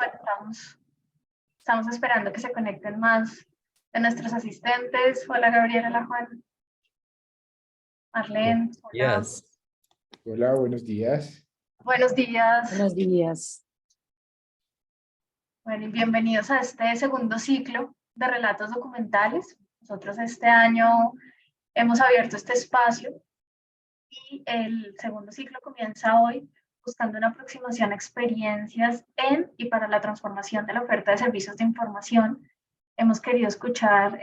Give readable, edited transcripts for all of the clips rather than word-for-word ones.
Bueno, estamos esperando que se conecten más de nuestros asistentes. Hola Gabriela, hola Juan, Marlene, hola. Yes. Hola, buenos días. Buenos días. Buenos días. Bueno, y bienvenidos a este segundo ciclo de relatos documentales. Nosotros este año hemos abierto este espacio y el segundo ciclo comienza hoy buscando una aproximación a experiencias en y para la transformación de la oferta de servicios de información. Hemos querido escuchar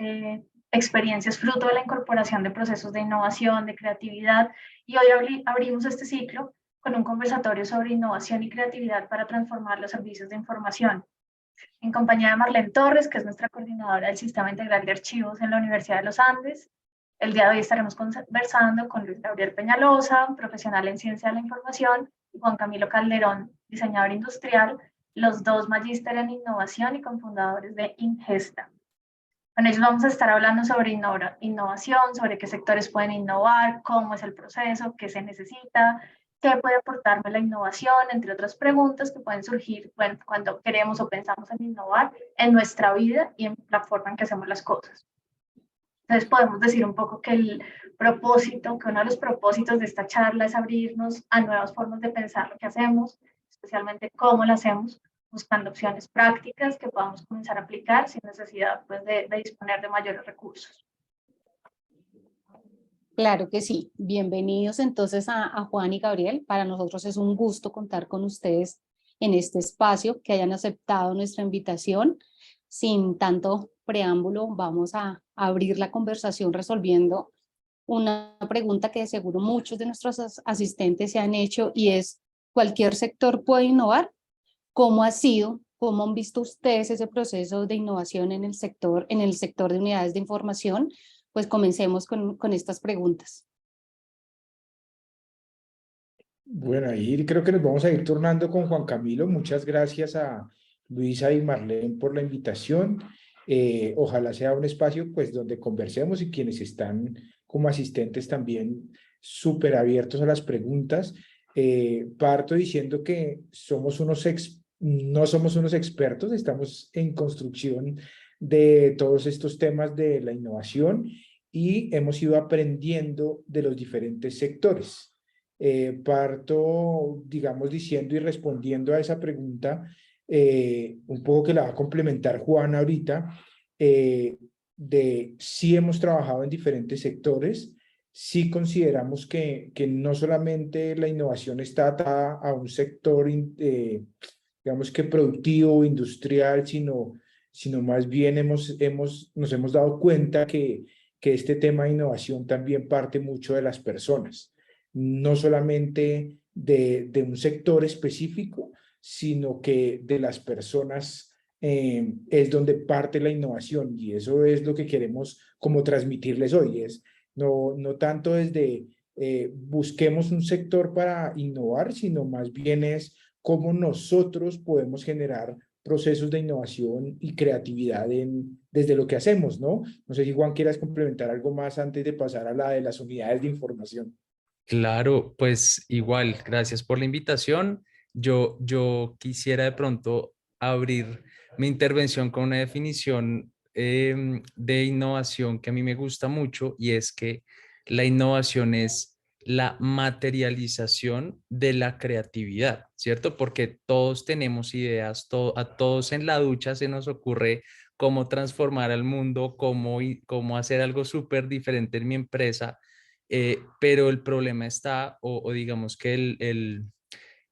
experiencias fruto de la incorporación de procesos de innovación, de creatividad, y hoy abrimos este ciclo con un conversatorio sobre innovación y creatividad para transformar los servicios de información. En compañía de Marlene Torres, que es nuestra coordinadora del Sistema Integral de Archivos en la Universidad de los Andes. El día de hoy estaremos conversando con Luis Gabriel Peñalosa, profesional en Ciencia de la Información, y Juan Camilo Calderón, diseñador industrial, los dos magíster en Innovación y cofundadores de Ingesta. Con ellos vamos a estar hablando sobre innovación, sobre qué sectores pueden innovar, cómo es el proceso, qué se necesita, qué puede aportarme la innovación, entre otras preguntas que pueden surgir cuando queremos o pensamos en innovar en nuestra vida y en la forma en que hacemos las cosas. Entonces podemos decir un poco que uno de los propósitos de esta charla es abrirnos a nuevas formas de pensar lo que hacemos, especialmente cómo lo hacemos, buscando opciones prácticas que podamos comenzar a aplicar sin necesidad pues, de disponer de mayores recursos. Claro que sí. Bienvenidos entonces a Juan y Gabriel. Para nosotros es un gusto contar con ustedes en este espacio, que hayan aceptado nuestra invitación. Sin tanto preámbulo, vamos a abrir la conversación resolviendo una pregunta que de seguro muchos de nuestros asistentes se han hecho, y es: ¿cualquier sector puede innovar? ¿Cómo ha sido? ¿Cómo han visto ustedes ese proceso de innovación en el sector de unidades de información? Pues comencemos con estas preguntas. Bueno, ahí creo que nos vamos a ir turnando con Juan Camilo. Muchas gracias a Luisa y Marlene por la invitación. Ojalá sea un espacio pues donde conversemos, y quienes están como asistentes también súper abiertos a las preguntas. Parto diciendo que no somos unos expertos, estamos en construcción de todos estos temas de la innovación y hemos ido aprendiendo de los diferentes sectores. Parto, digamos, diciendo y respondiendo a esa pregunta, un poco que la va a complementar Juan ahorita, de si hemos trabajado en diferentes sectores, sí consideramos que no solamente la innovación está atada a un sector, digamos que productivo, industrial, sino más bien nos hemos dado cuenta que este tema de innovación también parte mucho de las personas, no solamente de un sector específico, sino que de las personas es donde parte la innovación, y eso es lo que queremos como transmitirles hoy. No tanto desde busquemos un sector para innovar, sino más bien es cómo nosotros podemos generar procesos de innovación y creatividad desde lo que hacemos, ¿no? No sé si Juan quieras complementar algo más antes de pasar a la de las unidades de información. Claro, pues igual, gracias por la invitación. Yo quisiera de pronto abrir mi intervención con una definición de innovación que a mí me gusta mucho, y es que la innovación es la materialización de la creatividad, ¿cierto? Porque todos tenemos ideas, a todos en la ducha se nos ocurre cómo transformar al mundo, cómo hacer algo súper diferente en mi empresa. Pero el problema está, o digamos que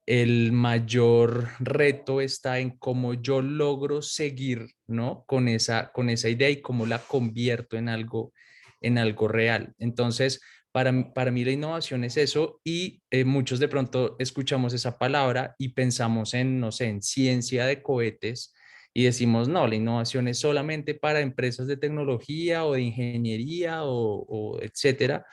el mayor reto está en cómo yo logro seguir, ¿no? Con esa idea y cómo la convierto en algo real. Entonces, para mí la innovación es eso, y muchos de pronto escuchamos esa palabra y pensamos en, no sé, en ciencia de cohetes, y decimos, no, la innovación es solamente para empresas de tecnología o de ingeniería o etcétera.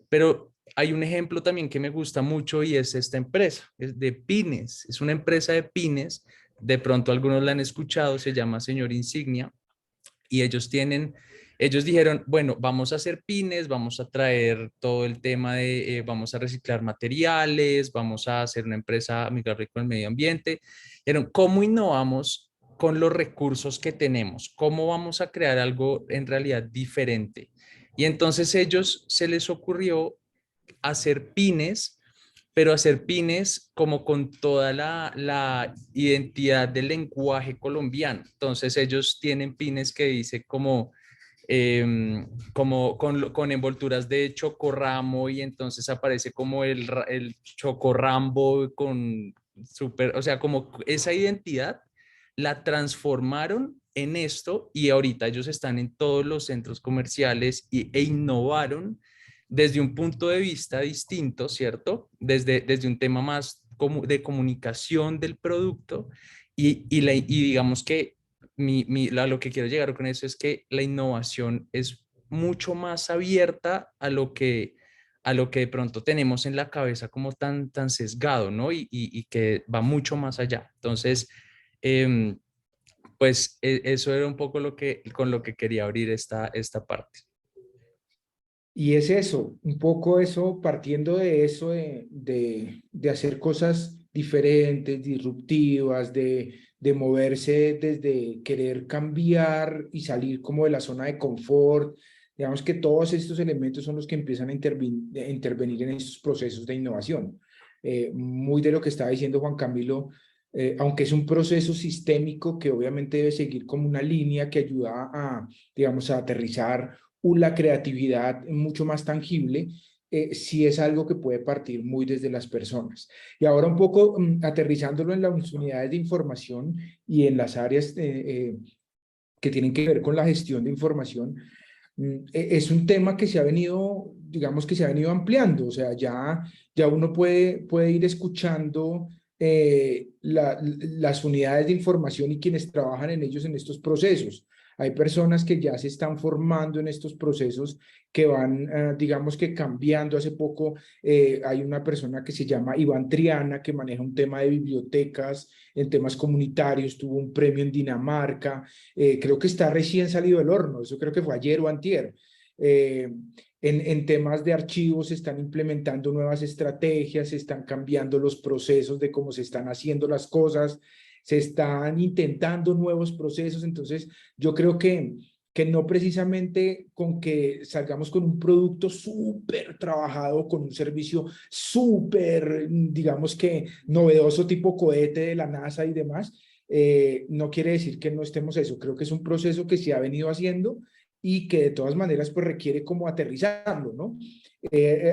Pero hay un ejemplo también que me gusta mucho, y es esta empresa, es de pines, es una empresa de pines, de pronto algunos la han escuchado, se llama Señor Insignia. y ellos dijeron, bueno, vamos a hacer pines, vamos a traer todo el tema de, vamos a reciclar materiales, vamos a hacer una empresa amigable con el medio ambiente. Dijeron, ¿cómo innovamos con los recursos que tenemos? ¿Cómo vamos a crear algo en realidad diferente? Y entonces ellos se les ocurrió hacer pines, pero hacer pines como con toda la identidad del lenguaje colombiano. Entonces ellos tienen pines que dice como con envolturas de chocorramo y entonces aparece como el chocorrambo con super, o sea, como esa identidad la transformaron en esto y ahorita ellos están en todos los centros comerciales e innovaron desde un punto de vista distinto, ¿cierto? Desde un tema más como de comunicación del producto y digamos que lo que quiero llegar con eso es que la innovación es mucho más abierta a lo que de pronto tenemos en la cabeza como tan sesgado, ¿no? Y que va mucho más allá. Entonces, em, pues eso era un poco con lo que quería abrir esta parte. Y es eso, un poco eso, partiendo de eso, de hacer cosas diferentes, disruptivas, de moverse desde querer cambiar y salir como de la zona de confort. Digamos que todos estos elementos son los que empiezan a intervenir en estos procesos de innovación. Muy de lo que estaba diciendo Juan Camilo, aunque es un proceso sistémico que obviamente debe seguir como una línea que ayuda a, digamos, a aterrizar la creatividad mucho más tangible, sí es algo que puede partir muy desde las personas. Y ahora un poco aterrizándolo en las unidades de información y en las áreas que tienen que ver con la gestión de información, es un tema que se ha venido, digamos que se ha venido ampliando, o sea, ya uno puede ir escuchando las unidades de información y quienes trabajan en ellos en estos procesos. Hay personas que ya se están formando en estos procesos que van, digamos que cambiando. Hace poco hay una persona que se llama Iván Triana que maneja un tema de bibliotecas en temas comunitarios, tuvo un premio en Dinamarca, creo que está recién salido del horno, eso creo que fue ayer o antier. En temas de archivos se están implementando nuevas estrategias, se están cambiando los procesos de cómo se están haciendo las cosas, se están intentando nuevos procesos. Entonces yo creo que no precisamente con que salgamos con un producto súper trabajado, con un servicio súper, digamos que novedoso tipo cohete de la NASA y demás, no quiere decir que no estemos eso. Creo que es un proceso que se ha venido haciendo y que de todas maneras pues requiere como aterrizarlo, ¿no?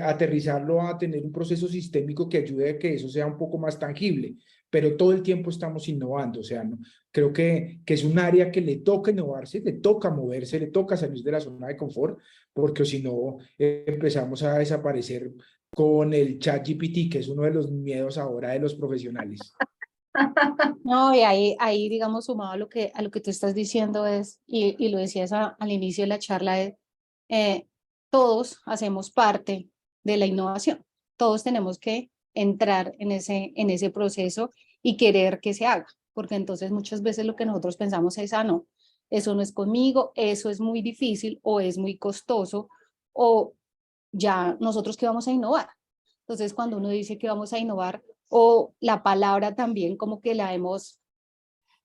Aterrizarlo a tener un proceso sistémico que ayude a que eso sea un poco más tangible, pero todo el tiempo estamos innovando, o sea, ¿no? Creo que es un área que le toca innovarse, le toca moverse, le toca salir de la zona de confort, porque si no empezamos a desaparecer con el ChatGPT, que es uno de los miedos ahora de los profesionales. No, y ahí digamos, sumado a lo que tú estás diciendo es, y lo decías al inicio de la charla, todos hacemos parte de la innovación. Todos tenemos que entrar en ese proceso y querer que se haga, porque entonces muchas veces lo que nosotros pensamos es, no, eso no es conmigo, eso es muy difícil o es muy costoso, o ya nosotros qué vamos a innovar. Entonces, cuando uno dice que vamos a innovar, o la palabra también como que la hemos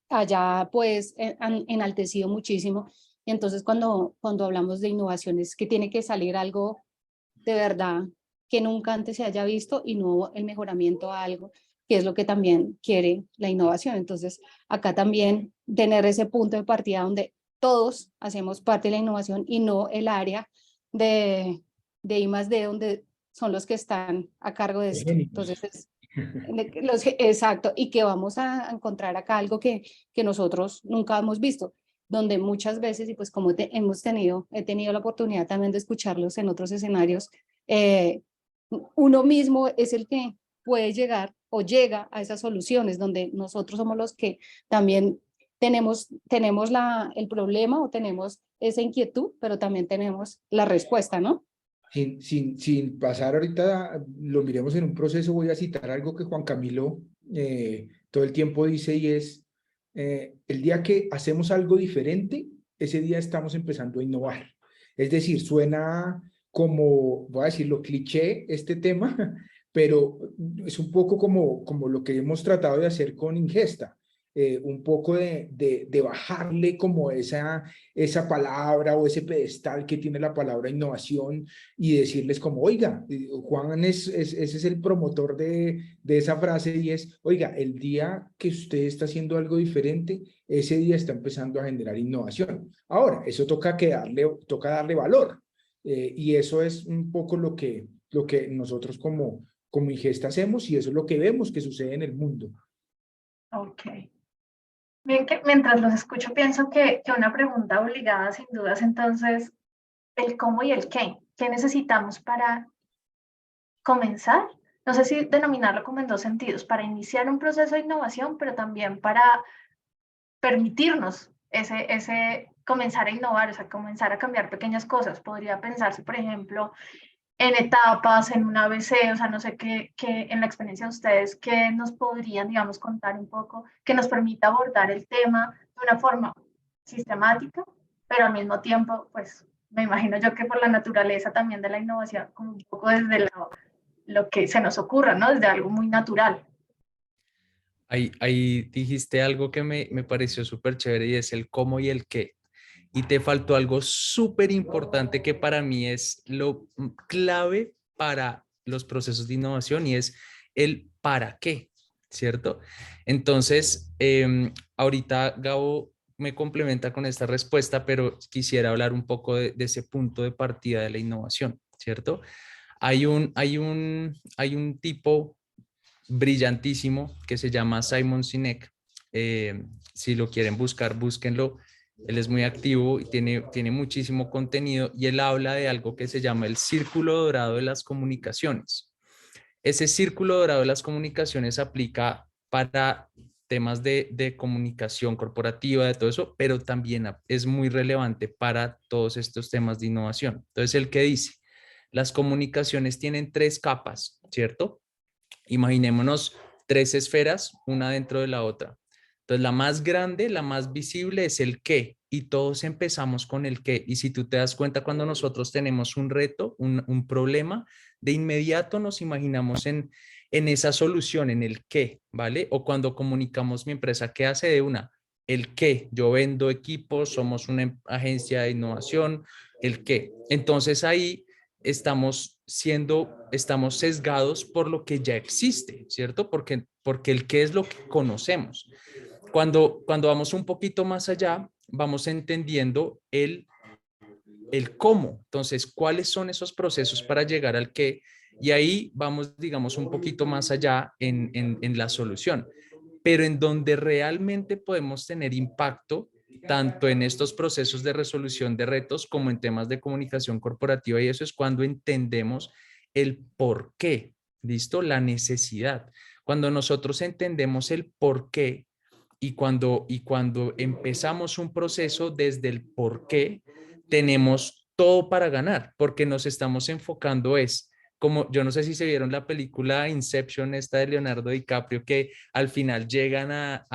allá pues enaltecido muchísimo. Y entonces cuando hablamos de innovaciones, que tiene que salir algo de verdad que nunca antes se haya visto y no el mejoramiento a algo, que es lo que también quiere la innovación. Entonces, acá también tener ese punto de partida donde todos hacemos parte de la innovación y no el área de I+D, donde son los que están a cargo de esto. Entonces, exacto, y que vamos a encontrar acá algo que nosotros nunca hemos visto, donde muchas veces, y pues como he tenido la oportunidad también de escucharlos en otros escenarios, uno mismo es el que puede llegar o llega a esas soluciones, donde nosotros somos los que también tenemos el problema o tenemos esa inquietud, pero también tenemos la respuesta, ¿no? Sin pasar ahorita, lo miremos en un proceso, voy a citar algo que Juan Camilo todo el tiempo dice y es, el día que hacemos algo diferente, ese día estamos empezando a innovar. Es decir, suena como, voy a decirlo, cliché este tema, pero es un poco como lo que hemos tratado de hacer con Ingesta. Un poco de bajarle como esa palabra o ese pedestal que tiene la palabra innovación y decirles como, oiga, Juan ese es el promotor de esa frase y es, oiga, el día que usted está haciendo algo diferente, ese día está empezando a generar innovación. Ahora, eso toca darle valor y eso es un poco lo que nosotros como Ingesta hacemos y eso es lo que vemos que sucede en el mundo. Ok. Bien, que mientras los escucho pienso que una pregunta obligada sin dudas entonces, el cómo y el qué. ¿Qué necesitamos para comenzar? No sé si denominarlo como en dos sentidos, para iniciar un proceso de innovación, pero también para permitirnos ese comenzar a innovar, o sea, comenzar a cambiar pequeñas cosas. Podría pensarse, por ejemplo, en etapas, en un ABC, o sea, no sé qué en la experiencia de ustedes, qué nos podrían, digamos, contar un poco, que nos permita abordar el tema de una forma sistemática, pero al mismo tiempo, pues, me imagino yo que por la naturaleza también de la innovación, como un poco desde lo que se nos ocurra, ¿no? Desde algo muy natural. Ahí dijiste algo que me pareció súper chévere y es el cómo y el qué. Y te faltó algo súper importante que para mí es lo clave para los procesos de innovación y es el para qué, ¿cierto? Entonces, ahorita Gabo me complementa con esta respuesta, pero quisiera hablar un poco de ese punto de partida de la innovación, ¿cierto? Hay un tipo brillantísimo que se llama Simon Sinek. Si lo quieren buscar, búsquenlo. Él es muy activo y tiene muchísimo contenido y él habla de algo que se llama el círculo dorado de las comunicaciones. Ese círculo dorado de las comunicaciones aplica para temas de comunicación corporativa, de todo eso, pero también es muy relevante para todos estos temas de innovación. Entonces, el que dice, las comunicaciones tienen tres capas, ¿cierto? Imaginémonos tres esferas, una dentro de la otra. Entonces, la más grande, la más visible es el qué, y todos empezamos con el qué. Y si tú te das cuenta, cuando nosotros tenemos un reto, un problema, de inmediato nos imaginamos en esa solución, en el qué, ¿vale? O cuando comunicamos mi empresa, ¿qué hace de una? El qué, yo vendo equipos, somos una agencia de innovación, el qué. Entonces ahí estamos sesgados por lo que ya existe, ¿cierto? Porque el qué es lo que conocemos. Cuando vamos un poquito más allá, vamos entendiendo el cómo. Entonces, ¿cuáles son esos procesos para llegar al qué? Y ahí vamos, digamos, un poquito más allá en la solución. Pero en donde realmente podemos tener impacto, tanto en estos procesos de resolución de retos como en temas de comunicación corporativa, y eso es cuando entendemos el por qué, ¿listo? La necesidad. Cuando nosotros entendemos el por qué y cuando empezamos un proceso desde el por qué, tenemos todo para ganar, porque nos estamos enfocando es como, yo no sé si se vieron la película Inception, esta de Leonardo DiCaprio, que al final llegan a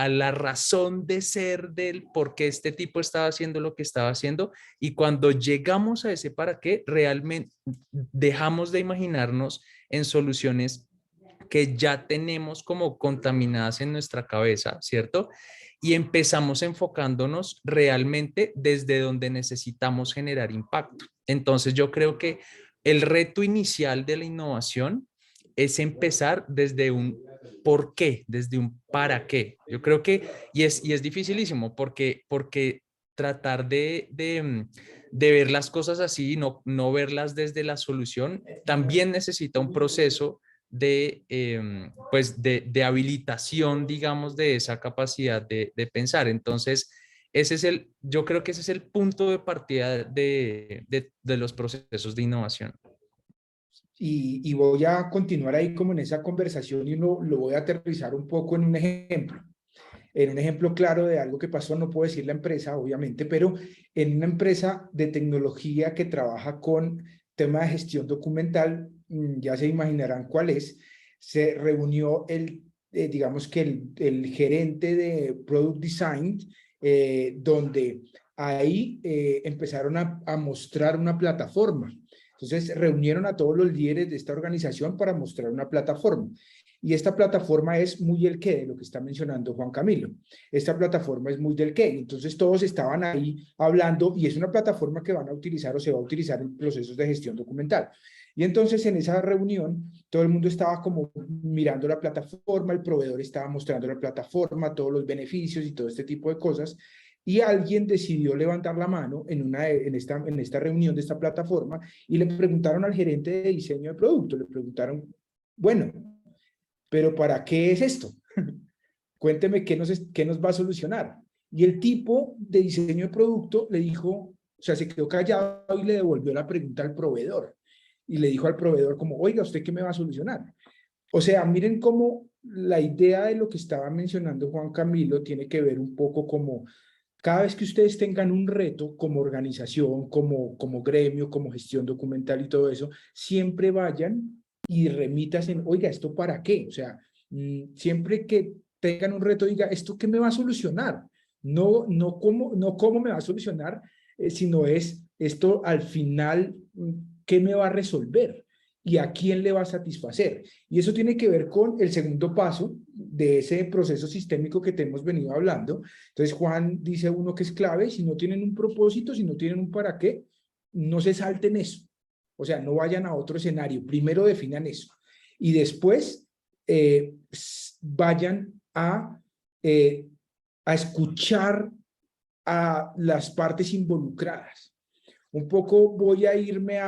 la razón de ser del por qué este tipo estaba haciendo lo que estaba haciendo, y cuando llegamos a ese para qué, realmente dejamos de imaginarnos en soluciones que ya tenemos como contaminadas en nuestra cabeza, ¿cierto? Y empezamos enfocándonos realmente desde donde necesitamos generar impacto. Entonces yo creo que el reto inicial de la innovación es empezar desde un por qué, desde un para qué. Yo creo que, y es dificilísimo porque tratar de ver las cosas así, no verlas desde la solución, también necesita un proceso de habilitación, digamos, de esa capacidad de pensar. Entonces, yo creo que ese es el punto de partida de los procesos de innovación. Y voy a continuar ahí como en esa conversación y lo voy a aterrizar un poco en un ejemplo. En un ejemplo claro de algo que pasó, no puedo decir la empresa, obviamente, pero en una empresa de tecnología que trabaja con tema de gestión documental, ya se imaginarán cuál es, se reunió digamos que el gerente de Product Design donde ahí empezaron a mostrar una plataforma. Entonces reunieron a todos los líderes de esta organización para mostrar una plataforma. Y esta plataforma es muy el qué, de lo que está mencionando Juan Camilo. Esta plataforma es muy del qué. Entonces todos estaban ahí hablando y es una plataforma que van a utilizar o se va a utilizar en procesos de gestión documental. Y entonces en esa reunión todo el mundo estaba como mirando la plataforma, el proveedor estaba mostrando la plataforma, todos los beneficios y todo este tipo de cosas. Y alguien decidió levantar la mano en esta reunión de esta plataforma y le preguntaron al gerente de diseño de producto, le preguntaron, bueno, pero ¿para qué es esto? Cuénteme qué nos va a solucionar. Y el tipo de diseño de producto le dijo, o sea, se quedó callado y le devolvió la pregunta al proveedor. Y le dijo al proveedor como, oiga, ¿usted qué me va a solucionar? O sea, miren cómo la idea de lo que estaba mencionando Juan Camilo tiene que ver un poco como cada vez que ustedes tengan un reto como organización, como gremio, como gestión documental y todo eso, siempre vayan y remitas en, oiga, ¿esto para qué? O sea, siempre que tengan un reto, diga, ¿esto qué me va a solucionar? No cómo me va a solucionar, sino es esto al final, ¿qué me va a resolver? ¿Y a quién le va a satisfacer? Y eso tiene que ver con el segundo paso de ese proceso sistémico que te hemos venido hablando. Entonces Juan dice uno que es clave, si no tienen un propósito, si no tienen un para qué, no se salten eso. O sea, no vayan a otro escenario. Primero definan eso. Y después vayan a escuchar a las partes involucradas. Un poco voy a irme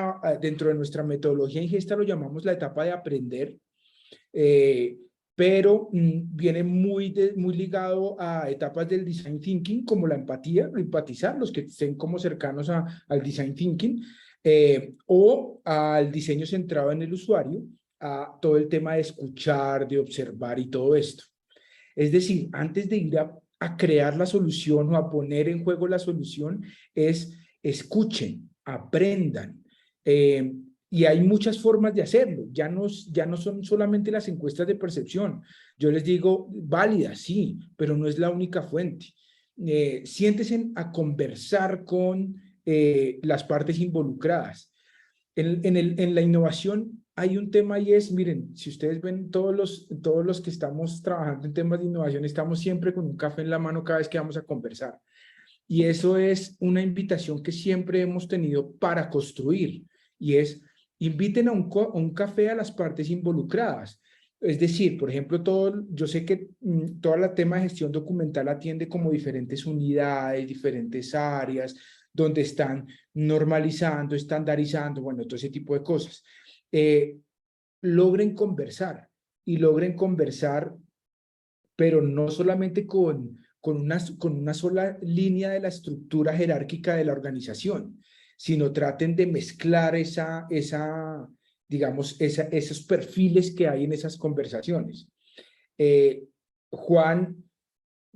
dentro de nuestra metodología en Gesta lo llamamos la etapa de aprender, pero viene muy ligado a etapas del design thinking, como la empatía, empatizar, los que estén como cercanos al design thinking, o al diseño centrado en el usuario, a todo el tema de escuchar, de observar y todo esto. Es decir, antes de ir a crear la solución o a poner en juego la solución, escuchen, aprendan. Y hay muchas formas de hacerlo. Ya no son solamente las encuestas de percepción. Yo les digo, válidas, sí, pero no es la única fuente. Siéntense a conversar con las partes involucradas. En la innovación hay un tema y es, miren, si ustedes ven todos los que estamos trabajando en temas de innovación, estamos siempre con un café en la mano cada vez que vamos a conversar. Y eso es una invitación que siempre hemos tenido para construir, y es, inviten a un café a las partes involucradas. Es decir, por ejemplo, yo sé que todo el tema de gestión documental atiende como diferentes unidades, diferentes áreas, donde están normalizando, estandarizando, bueno, todo ese tipo de cosas. Logren conversar, pero no solamente con una sola línea de la estructura jerárquica de la organización, sino traten de mezclar esos perfiles que hay en esas conversaciones. Juan,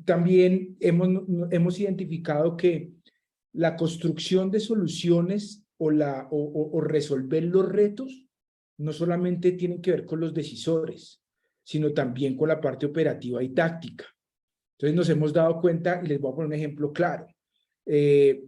también hemos identificado que la construcción de soluciones o resolver los retos no solamente tienen que ver con los decisores, sino también con la parte operativa y táctica. Entonces nos hemos dado cuenta, y les voy a poner un ejemplo claro,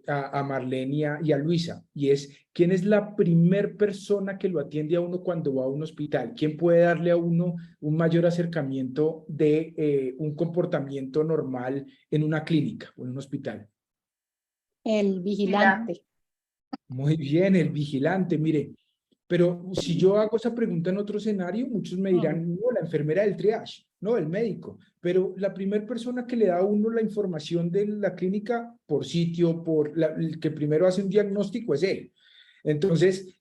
a Marlene y a Luisa, y es, ¿quién es la primer persona que lo atiende a uno cuando va a un hospital? ¿Quién puede darle a uno un mayor acercamiento de un comportamiento normal en una clínica o en un hospital? El vigilante. Muy bien, el vigilante, mire. Pero si yo hago esa pregunta en otro escenario, muchos me dirán, no, la enfermera del triage, no, el médico. Pero la primera persona que le da a uno la información de la clínica por sitio, el que primero hace un diagnóstico es él. Entonces,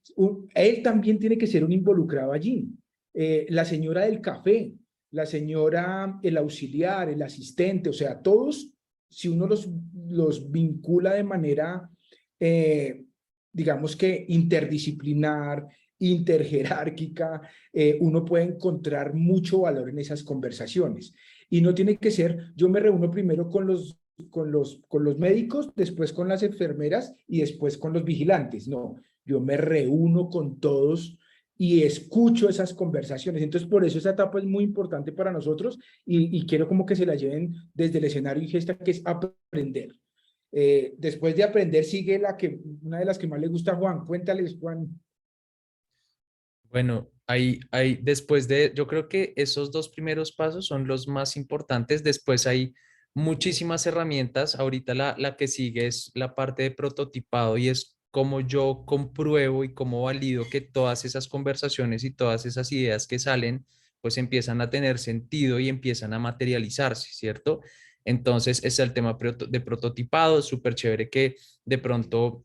él también tiene que ser un involucrado allí. La señora del café, la señora, el auxiliar, el asistente, o sea, todos, si uno los vincula de manera, digamos que interdisciplinar, interjerárquica, uno puede encontrar mucho valor en esas conversaciones. Y no tiene que ser, yo me reúno primero con los médicos, después con las enfermeras y después con los vigilantes. No, yo me reúno con todos y escucho esas conversaciones. Entonces, por eso esa etapa es muy importante para nosotros y quiero como que se la lleven desde el escenario y gesta, que es aprender. Después de aprender sigue una de las que más le gusta a Juan. Cuéntales, Juan. Bueno, después yo creo que esos dos primeros pasos son los más importantes. Después hay muchísimas herramientas. Ahorita la que sigue es la parte de prototipado y es cómo yo compruebo y cómo valido que todas esas conversaciones y todas esas ideas que salen, pues empiezan a tener sentido y empiezan a materializarse, ¿cierto? Entonces, es el tema de prototipado, súper chévere que de pronto,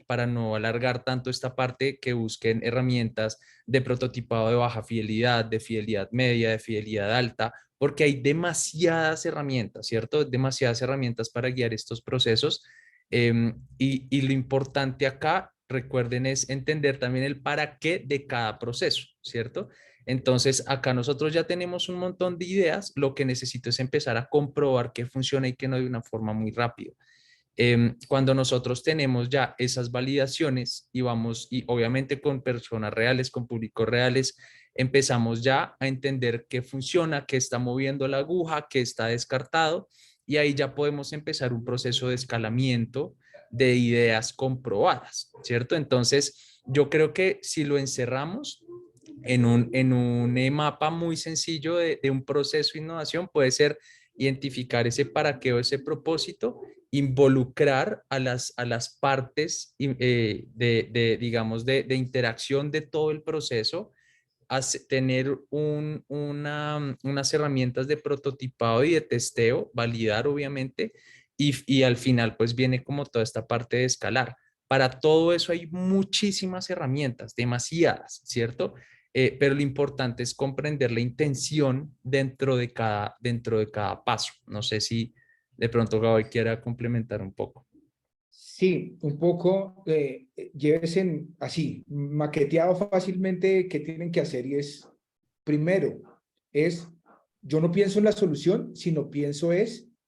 para no alargar tanto esta parte, que busquen herramientas de prototipado de baja fidelidad, de fidelidad media, de fidelidad alta, porque hay demasiadas herramientas, ¿cierto? Demasiadas herramientas para guiar estos procesos. Y lo importante acá, recuerden, es entender también el para qué de cada proceso, ¿cierto? Entonces, acá nosotros ya tenemos un montón de ideas, lo que necesito es empezar a comprobar que funciona y que no de una forma muy rápida. Cuando nosotros tenemos ya esas validaciones y vamos, y obviamente con personas reales, con públicos reales, empezamos ya a entender qué funciona, qué está moviendo la aguja, qué está descartado, y ahí ya podemos empezar un proceso de escalamiento de ideas comprobadas, ¿cierto? Entonces, yo creo que si lo encerramos en un mapa muy sencillo de un proceso de innovación, puede ser identificar ese para qué o ese propósito, involucrar a las partes digamos, de interacción de todo el proceso, tener unas herramientas de prototipado y de testeo, validar obviamente, y al final pues viene como toda esta parte de escalar. Para todo eso hay muchísimas herramientas, demasiadas, ¿cierto? Pero lo importante es comprender la intención dentro de cada paso. No sé si de pronto Gaby quiera complementar un poco. Sí, un poco, llévese así, maqueteado fácilmente qué tienen que hacer y es, primero, yo no pienso en la solución, sino pienso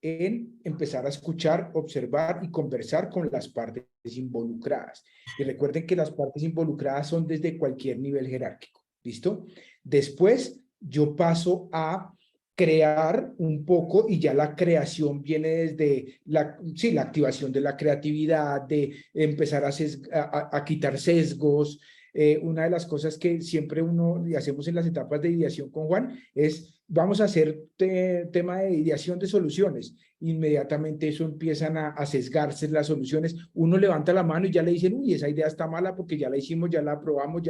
en empezar a escuchar, observar y conversar con las partes involucradas. Y recuerden que las partes involucradas son desde cualquier nivel jerárquico, ¿listo? Después, yo paso a crear un poco y ya la creación viene desde la activación de la creatividad, de empezar a quitar sesgos. Una de las cosas que siempre y hacemos en las etapas de ideación con Juan es, vamos a hacer tema de ideación de soluciones. Inmediatamente eso empiezan a sesgarse las soluciones. Uno levanta la mano y ya le dicen, uy, esa idea está mala porque ya la hicimos, ya la probamos,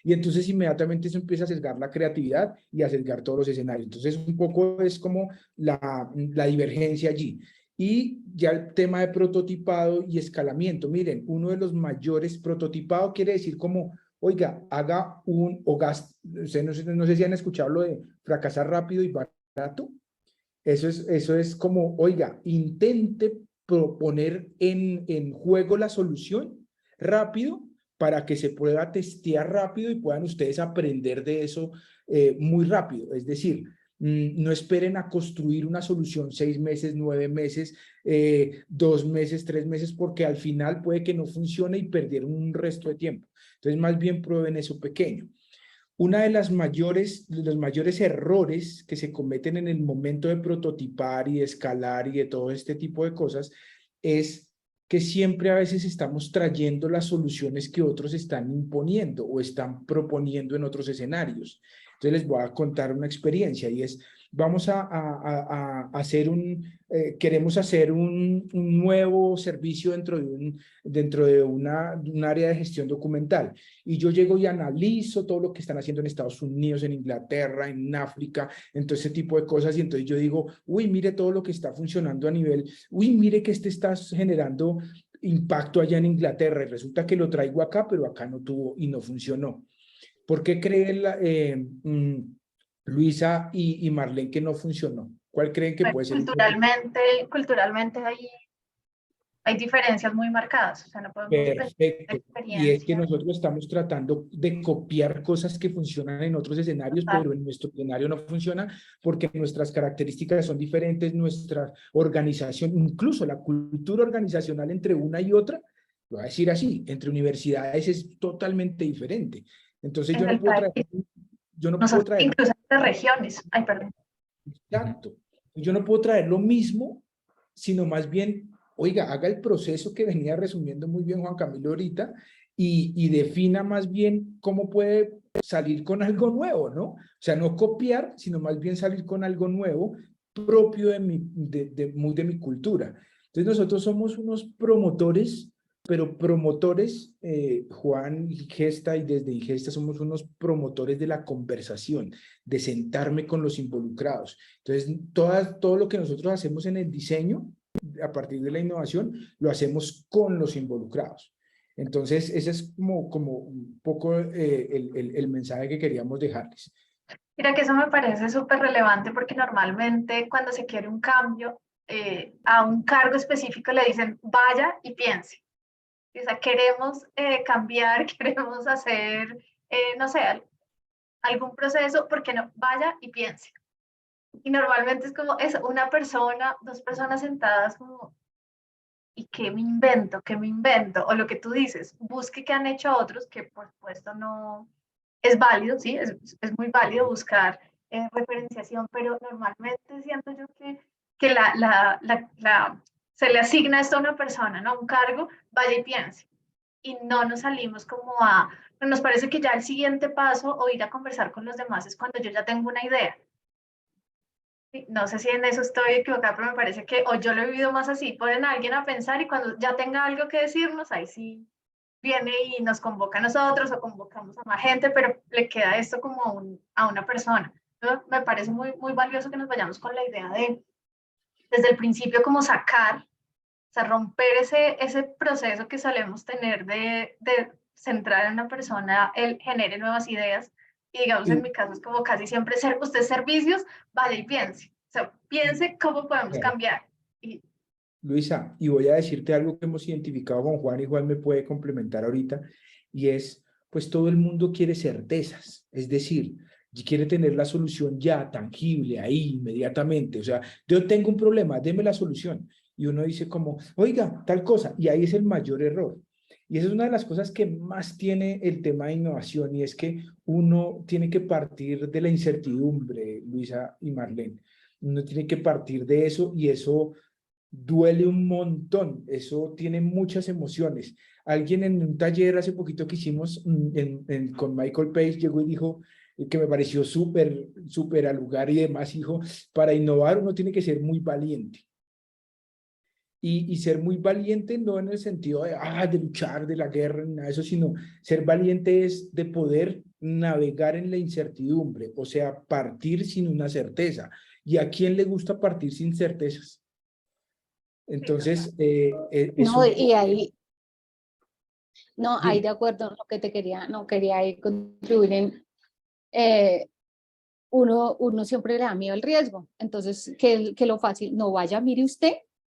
y entonces inmediatamente eso empieza a sesgar la creatividad y a sesgar todos los escenarios. Entonces un poco es como la divergencia allí. Y ya el tema de prototipado y escalamiento. Miren, uno de los mayores prototipado quiere decir como, oiga, haga o gaste, no sé si han escuchado lo de fracasar rápido y barato. Eso es como, oiga, intente proponer en juego la solución rápido para que se pueda testear rápido y puedan ustedes aprender de eso muy rápido. Es decir, no esperen a construir una solución 6 meses, 9 meses, 2 meses, 3 meses, porque al final puede que no funcione y perdieron un resto de tiempo. Entonces, más bien prueben eso pequeño. Una de los mayores errores que se cometen en el momento de prototipar y de escalar y de todo este tipo de cosas es que siempre a veces estamos trayendo las soluciones que otros están imponiendo o están proponiendo en otros escenarios. Entonces les voy a contar una experiencia y es, vamos a hacer queremos hacer un nuevo servicio dentro de un área de gestión documental. Y yo llego y analizo todo lo que están haciendo en Estados Unidos, en Inglaterra, en África, en todo ese tipo de cosas. Y entonces yo digo, uy, mire todo lo que está funcionando a nivel, uy, mire que está generando impacto allá en Inglaterra. Y resulta que lo traigo acá, pero acá no tuvo y no funcionó. ¿Por qué creen Luisa y Marlene que no funcionó? ¿Cuál creen que Bueno, puede ser? culturalmente hay diferencias muy marcadas, o sea, no podemos decir Perfecto. Y es que experiencia nosotros estamos tratando de copiar cosas que funcionan en otros escenarios, total. pero en nuestro escenario no funciona porque nuestras características son diferentes, nuestra organización, incluso la cultura organizacional entre una y otra, lo voy a decir así, entre universidades es totalmente diferente. Entonces En yo no el puedo país, traer, yo no puedo nosotros traer, incluso de regiones. Ay, perdón. exacto, yo no puedo traer lo mismo, sino más bien, oiga, haga el proceso que venía resumiendo muy bien Juan Camilo ahorita y defina más bien cómo puede salir con algo nuevo, ¿no? O sea, no copiar, sino más bien salir con algo nuevo propio muy de mi cultura. Entonces nosotros somos unos promotores, pero promotores, Juan y Gesta y desde Ingesta somos unos promotores de la conversación, de sentarme con los involucrados. Entonces, todo lo que nosotros hacemos en el diseño, a partir de la innovación, lo hacemos con los involucrados. Entonces, ese es como un poco el mensaje que queríamos dejarles. Mira que eso me parece súper relevante porque normalmente cuando se quiere un cambio a un cargo específico le dicen vaya y piense. O sea, queremos cambiar, queremos hacer, no sé, algún proceso, porque no, vaya y piense. Y normalmente es como es una persona, dos personas sentadas como, ¿y qué me invento? ¿Qué me invento? O lo que tú dices, busque qué han hecho otros, que por supuesto no es válido, sí, es muy válido buscar referenciación, pero normalmente siento yo que se le asigna esto a una persona, ¿no? Un cargo, vaya y piense. Y no nos salimos como a, nos parece que ya el siguiente paso o ir a conversar con los demás es cuando yo ya tengo una idea. No sé si en eso estoy equivocada, pero me parece que o yo lo he vivido más así, ponen a alguien a pensar y cuando ya tenga algo que decirnos, ahí sí viene y nos convoca a nosotros o convocamos a más gente, pero le queda esto como a una persona. Entonces, me parece muy, muy valioso que nos vayamos con la idea de, desde el principio, como sacar, o sea, romper ese proceso que solemos tener de centrar en una persona, él genere nuevas ideas. Y digamos, en mi caso es como casi siempre ser, usted servicios, vaya y piense. O sea, piense cómo podemos Claro. cambiar. Y Luisa, y voy a decirte algo que hemos identificado con Juan y Juan me puede complementar ahorita, y es, pues todo el mundo quiere certezas, es decir, quiere tener la solución ya tangible, ahí, inmediatamente, o sea, yo tengo un problema, deme la solución, y uno dice como, oiga, tal cosa, y ahí es el mayor error. Y esa es una de las cosas que más tiene el tema de innovación, y es que uno tiene que partir de la incertidumbre, Luisa y Marlene, uno tiene que partir de eso, y eso duele un montón, eso tiene muchas emociones. Alguien en un taller hace poquito que hicimos con Michael Page llegó y dijo que me pareció súper al lugar y demás, dijo, para innovar uno tiene que ser muy valiente. Y ser muy valiente no en el sentido de luchar, de la guerra, ni nada de eso, sino ser valiente es de poder navegar en la incertidumbre, o sea, partir sin una certeza. ¿Y a quién le gusta partir sin certezas? sí, total. Entonces, es No, un y poco... ahí, no, ahí Dime. de acuerdo, lo que te quería, no quería ahí contribuir en, eh, uno siempre le da miedo el riesgo. Entonces, que lo fácil, no vaya, mire usted,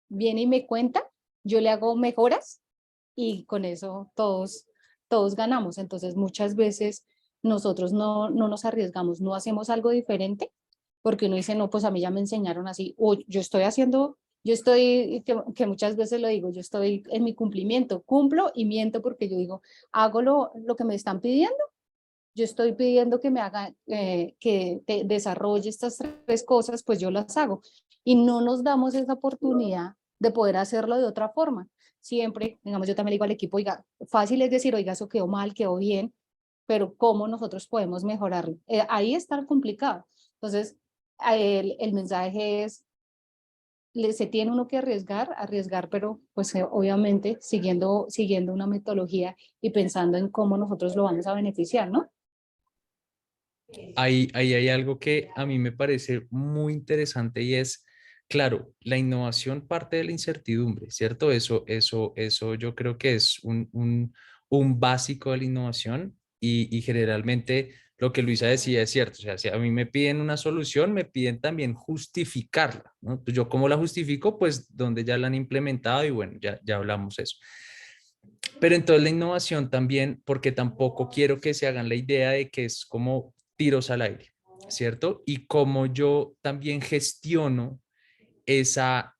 viene y me cuenta, yo le hago mejoras y con eso todos ganamos. Entonces, muchas veces nosotros no nos arriesgamos, no hacemos algo diferente, porque uno dice, no, pues a mí ya me enseñaron así, o yo estoy haciendo, yo estoy, que muchas veces lo digo, yo estoy en mi cumplimiento, cumplo y miento porque yo digo, hago lo que me están pidiendo, yo estoy pidiendo que me hagan, que te desarrolle estas tres cosas, pues yo las hago. Y no nos damos esa oportunidad de poder hacerlo de otra forma. Siempre, digamos, yo también le digo al equipo, oiga, fácil es decir, oiga, eso quedó mal, quedó bien, pero ¿cómo nosotros podemos mejorarlo? Ahí está complicado. Entonces, el mensaje es, se tiene uno que arriesgar, pero pues obviamente siguiendo una metodología y pensando en cómo nosotros lo vamos a beneficiar, ¿no? Ahí hay algo que a mí me parece muy interesante y es, claro, la innovación parte de la incertidumbre, ¿cierto? Eso yo creo que es un básico de la innovación y generalmente lo que Luisa decía es cierto. O sea, si a mí me piden una solución, me piden también justificarla, ¿no? Pues yo cómo la justifico, pues donde ya la han implementado y bueno, ya hablamos eso. Pero entonces la innovación también, porque tampoco quiero que se hagan la idea de que es como tiros al aire, ¿cierto? Y como yo también gestiono esa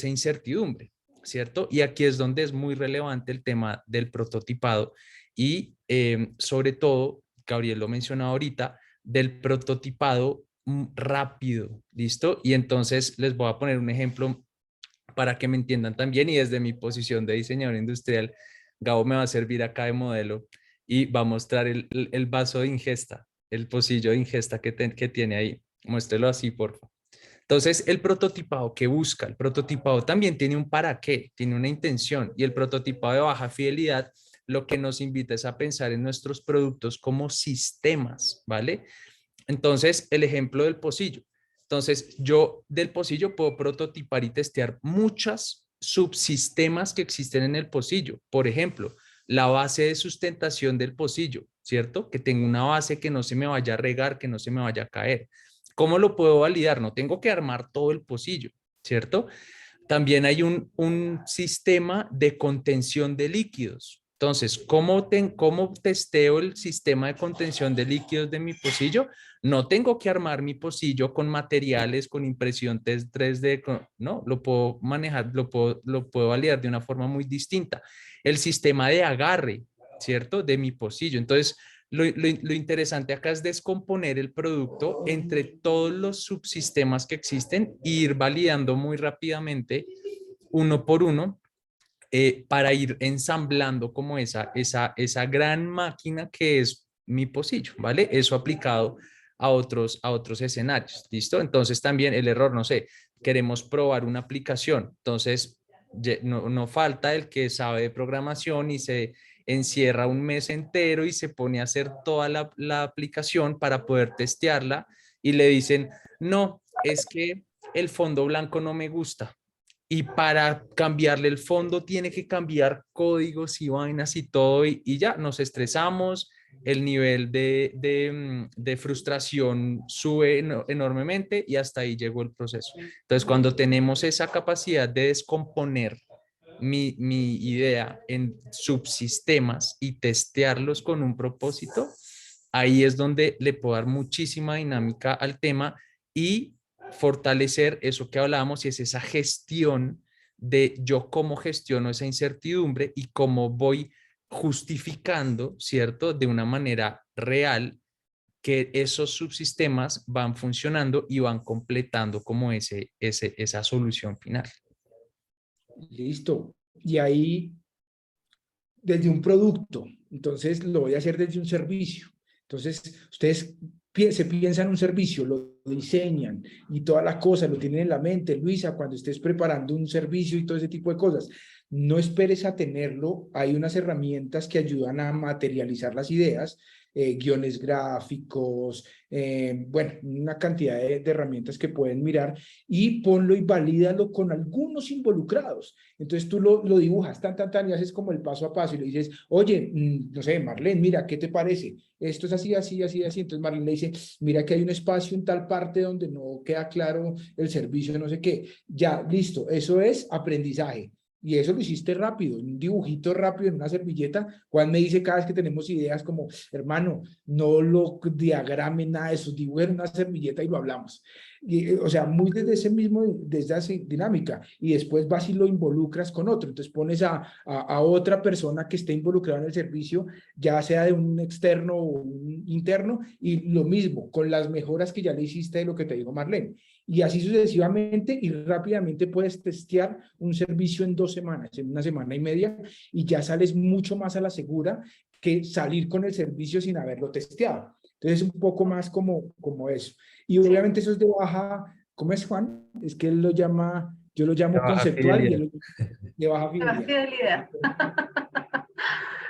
incertidumbre, ¿cierto? Y aquí es donde es muy relevante el tema del prototipado y sobre todo, Gabriel lo mencionaba ahorita, del prototipado rápido, ¿listo? Y entonces les voy a poner un ejemplo para que me entiendan también, y desde mi posición de diseñador industrial, Gabo me va a servir acá de modelo y va a mostrar el vaso de ingesta, el pocillo de ingesta que tiene ahí. Muéstrelo así, por favor. Entonces, el prototipado que busca, el prototipado también tiene un para qué, tiene una intención, y el prototipado de baja fidelidad lo que nos invita es a pensar en nuestros productos como sistemas, ¿vale? Entonces, el ejemplo del pocillo. Entonces, yo del pocillo puedo prototipar y testear muchas subsistemas que existen en el pocillo. Por ejemplo, la base de sustentación del pocillo, ¿cierto? Que tenga una base que no se me vaya a regar, que no se me vaya a caer. ¿Cómo lo puedo validar? No tengo que armar todo el pocillo, ¿cierto? También hay un sistema de contención de líquidos. Entonces, ¿cómo testeo el sistema de contención de líquidos de mi pocillo? No tengo que armar mi pocillo con materiales, con impresión 3D, no, lo puedo manejar, lo puedo validar de una forma muy distinta. El sistema de agarre, ¿cierto? De mi pocillo. Entonces, lo interesante acá es descomponer el producto entre todos los subsistemas que existen e ir validando muy rápidamente, uno por uno, para ir ensamblando como esa gran máquina que es mi pocillo, ¿vale? Eso aplicado a otros escenarios, ¿listo? Entonces también el error, no sé, queremos probar una aplicación, entonces no falta el que sabe de programación y se encierra un mes entero y se pone a hacer toda la aplicación para poder testearla y le dicen, no, es que el fondo blanco no me gusta. Y para cambiarle el fondo tiene que cambiar códigos y vainas y todo y ya nos estresamos, el nivel de frustración sube enormemente y hasta ahí llegó el proceso. Entonces, cuando tenemos esa capacidad de descomponer mi idea en subsistemas y testearlos con un propósito, ahí es donde le puedo dar muchísima dinámica al tema y fortalecer eso que hablábamos, y es esa gestión de yo cómo gestiono esa incertidumbre y cómo voy justificando, ¿cierto? De una manera real que esos subsistemas van funcionando y van completando como esa solución final. Listo. Y ahí, desde un producto, entonces lo voy a hacer desde un servicio. Entonces, ustedes se piensan un servicio, lo diseñan y toda la cosa, lo tienen en la mente. Luisa, cuando estés preparando un servicio y todo ese tipo de cosas, no esperes a tenerlo. Hay unas herramientas que ayudan a materializar las ideas, guiones gráficos, bueno, una cantidad de herramientas que pueden mirar, y ponlo y valídalo con algunos involucrados. Entonces tú lo dibujas, y haces como el paso a paso y le dices, oye, no sé, Marlene, mira, ¿qué te parece? Esto es así, así, así, así. Entonces Marlene le dice, mira que hay un espacio en tal parte donde no queda claro el servicio, no sé qué. Ya, listo, eso es aprendizaje. Y eso lo hiciste rápido, un dibujito rápido en una servilleta. Juan me dice cada vez que tenemos ideas como, hermano, no lo diagrame nada de eso, dibuja en una servilleta y lo hablamos. Y, o sea, muy desde esa dinámica, y después vas y lo involucras con otro. Entonces pones a otra persona que esté involucrada en el servicio, ya sea de un externo o un interno, y lo mismo, con las mejoras que ya le hiciste de lo que te dijo Marlene. Y así sucesivamente, y rápidamente puedes testear un servicio en 2 semanas, en 1 semana y media, y ya sales mucho más a la segura que salir con el servicio sin haberlo testeado. Entonces, un poco más como eso. Y obviamente eso es de baja, ¿cómo es, Juan? Es que él lo llama, yo lo llamo conceptual y él de baja De baja fidelidad. fidelidad.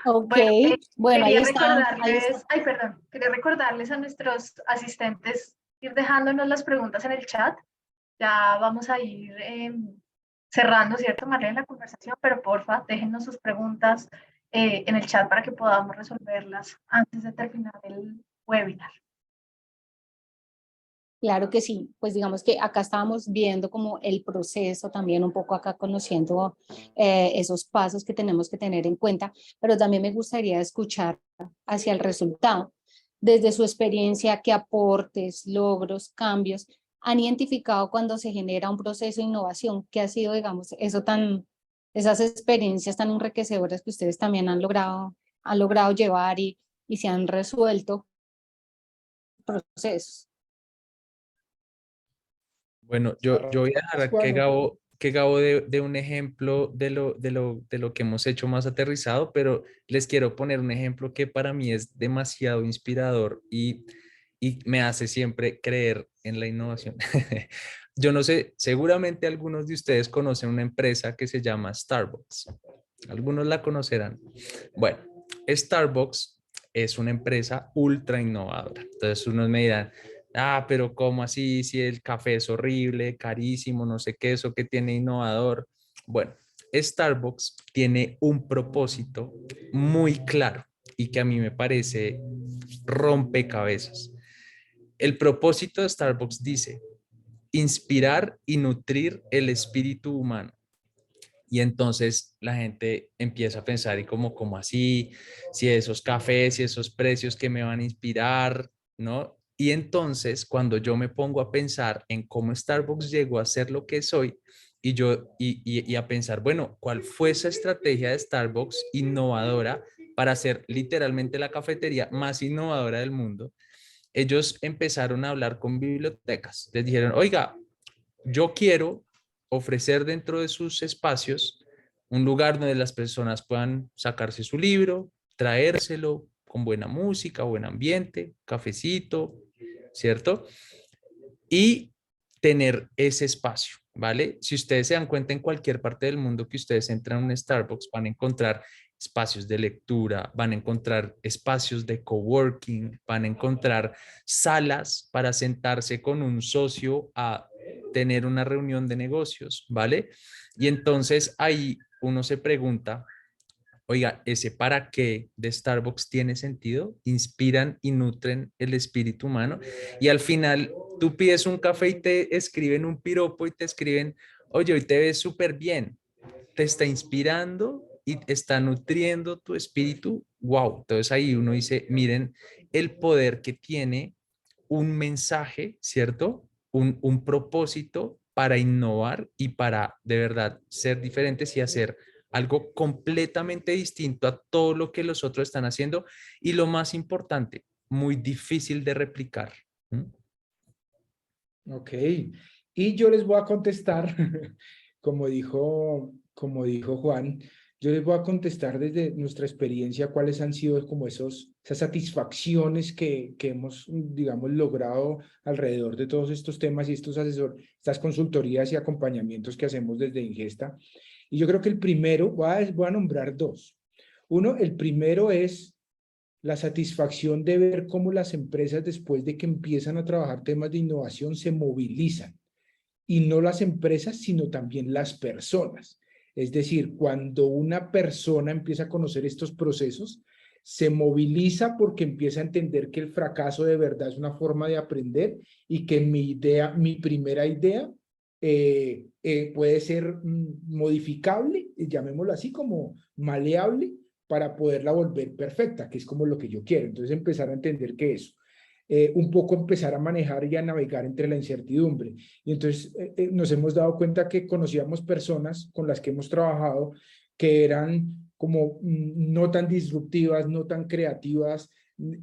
Ok, Bueno, bueno, ahí quería está. recordarles, ay, perdón, quería recordarles a nuestros asistentes ir dejándonos las preguntas en el chat. Ya vamos a ir cerrando, ¿cierto, Marlene, la conversación? Pero porfa, déjennos sus preguntas en el chat para que podamos resolverlas antes de terminar el webinar. Claro que sí, pues digamos que acá estábamos viendo como el proceso, también un poco acá conociendo esos pasos que tenemos que tener en cuenta, pero también me gustaría escuchar hacia el resultado. Desde su experiencia, ¿qué aportes, logros, cambios han identificado cuando se genera un proceso de innovación? ¿Qué ha sido, digamos, esas experiencias tan enriquecedoras que ustedes también han logrado han logrado llevar y se han resuelto procesos. Bueno, yo voy a dejar Juan, que Gabo de un ejemplo de lo que hemos hecho más aterrizado, pero les quiero poner un ejemplo que para mí es demasiado inspirador y me hace siempre creer en la innovación. Yo no sé, seguramente algunos de ustedes conocen una empresa que se llama Starbucks. Algunos la conocerán. Bueno, Starbucks es una empresa ultra innovadora. Entonces unos me dirán, ah, pero ¿cómo así? Si el café es horrible, carísimo, no sé qué, eso que tiene innovador. Bueno, Starbucks tiene un propósito muy claro y que a mí me parece rompecabezas. El propósito de Starbucks dice, inspirar y nutrir el espíritu humano. Y entonces la gente empieza a pensar, ¿y cómo así? Si esos cafés y esos precios que me van a inspirar, ¿no? Y entonces cuando yo me pongo a pensar en cómo Starbucks llegó a ser lo que soy y a pensar, bueno, ¿cuál fue esa estrategia de Starbucks innovadora para ser literalmente la cafetería más innovadora del mundo? Ellos empezaron a hablar con bibliotecas. Les dijeron, oiga, yo quiero ofrecer dentro de sus espacios un lugar donde las personas puedan sacarse su libro, traérselo con buena música, buen ambiente, cafecito, ¿cierto? Y tener ese espacio, ¿vale? Si ustedes se dan cuenta en cualquier parte del mundo que ustedes entran a un Starbucks, van a encontrar espacios de lectura, van a encontrar espacios de coworking, van a encontrar salas para sentarse con un socio a tener una reunión de negocios, ¿vale? Y entonces ahí uno se pregunta, oiga, ¿ese para qué de Starbucks tiene sentido? Inspiran y nutren el espíritu humano. Y al final tú pides un café y te escriben un piropo y te escriben, oye, hoy te ves súper bien, te está inspirando y está nutriendo tu espíritu. Wow. Entonces ahí uno dice, miren el poder que tiene un mensaje, ¿cierto? Un propósito para innovar y para de verdad ser diferentes y hacer algo completamente distinto a todo lo que los otros están haciendo y lo más importante, muy difícil de replicar. ¿Mm? ok. Y yo les voy a contestar, como dijo Juan, yo les voy a contestar desde nuestra experiencia cuáles han sido como esas satisfacciones que hemos, digamos, logrado alrededor de todos estos temas y estas consultorías y acompañamientos que hacemos desde Ingesta. Y yo creo que el primero, voy a nombrar dos. Uno, el primero es la satisfacción de ver cómo las empresas, después de que empiezan a trabajar temas de innovación, se movilizan. Y no las empresas, sino también las personas. Es decir, cuando una persona empieza a conocer estos procesos, se moviliza porque empieza a entender que el fracaso de verdad es una forma de aprender y que mi primera idea puede ser modificable, llamémoslo así, como maleable, para poderla volver perfecta, que es como lo que yo quiero. Entonces empezar a entender que eso, un poco empezar a manejar y a navegar entre la incertidumbre. Y entonces nos hemos dado cuenta que conocíamos personas con las que hemos trabajado que eran como no tan disruptivas, no tan creativas,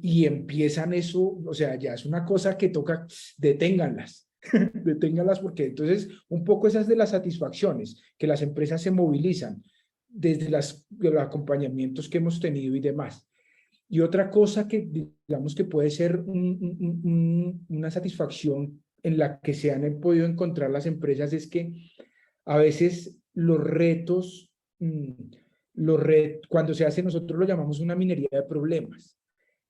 y empiezan eso, o sea, ya es una cosa que toca, deténganlas, deténganlas, porque entonces un poco esas de las satisfacciones, que las empresas se movilizan desde los acompañamientos que hemos tenido y demás. Y otra cosa que digamos que puede ser una satisfacción en la que se han podido encontrar las empresas es que a veces los retos, cuando se hace, nosotros lo llamamos una minería de problemas.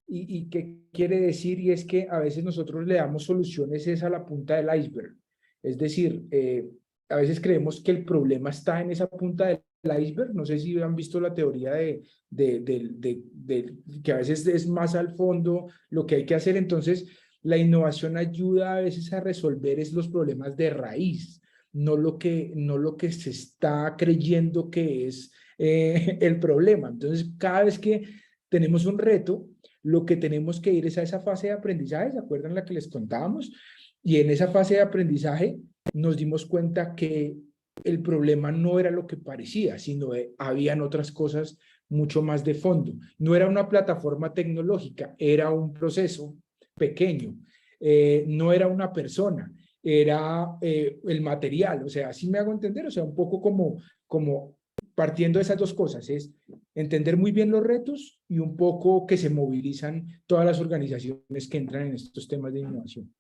¿Y qué quiere decir? Y es que a veces nosotros le damos soluciones es a la punta del iceberg. Es decir, a veces creemos que el problema está en esa punta del iceberg. No sé si han visto la teoría de que a veces es más al fondo lo que hay que hacer. Entonces, la innovación ayuda a veces a resolver los problemas de raíz, no lo que se está creyendo que es el problema. Entonces, cada vez que tenemos un reto, lo que tenemos que ir es a esa fase de aprendizaje, ¿se acuerdan la que les contábamos? Y en esa fase de aprendizaje nos dimos cuenta que el problema no era lo que parecía, sino habían otras cosas mucho más de fondo. No era una plataforma tecnológica, era un proceso pequeño, no era una persona, era el material, o sea, así me hago entender, o sea, un poco como partiendo de esas dos cosas, es entender muy bien los retos y un poco que se movilizan todas las organizaciones que entran en estos temas de innovación.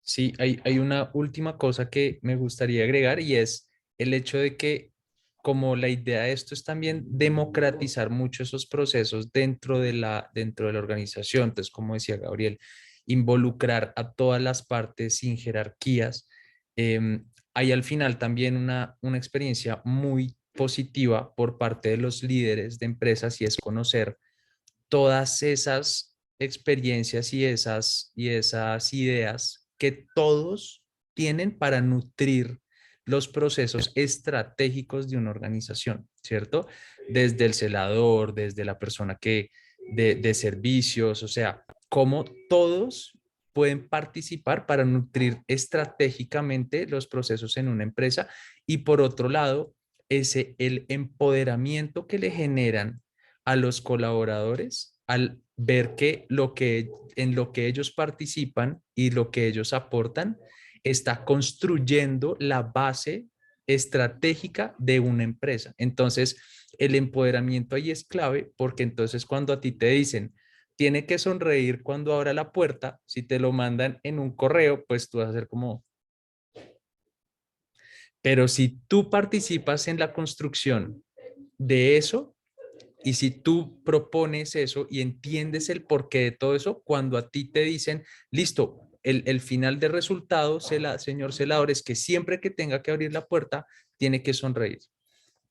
Sí, hay una última cosa que me gustaría agregar y es el hecho de que como la idea de esto es también democratizar mucho esos procesos dentro de la organización, entonces como decía Gabriel, involucrar a todas las partes sin jerarquías. Hay al final también una experiencia muy positiva por parte de los líderes de empresas y es conocer todas esas experiencias y esas ideas que todos tienen para nutrir los procesos estratégicos de una organización, ¿cierto? Desde el celador, desde la persona de servicios, o sea, cómo todos pueden participar para nutrir estratégicamente los procesos en una empresa y por otro lado, el empoderamiento que le generan a los colaboradores al ver que en lo que ellos participan y lo que ellos aportan está construyendo la base estratégica de una empresa. Entonces, el empoderamiento ahí es clave porque entonces cuando a ti te dicen, tiene que sonreír cuando abra la puerta, si te lo mandan en un correo, pues tú vas a hacer como, pero si tú participas en la construcción de eso, y si tú propones eso y entiendes el porqué de todo eso, cuando a ti te dicen, listo, el final de resultado, señor celador, es que siempre que tenga que abrir la puerta, tiene que sonreír.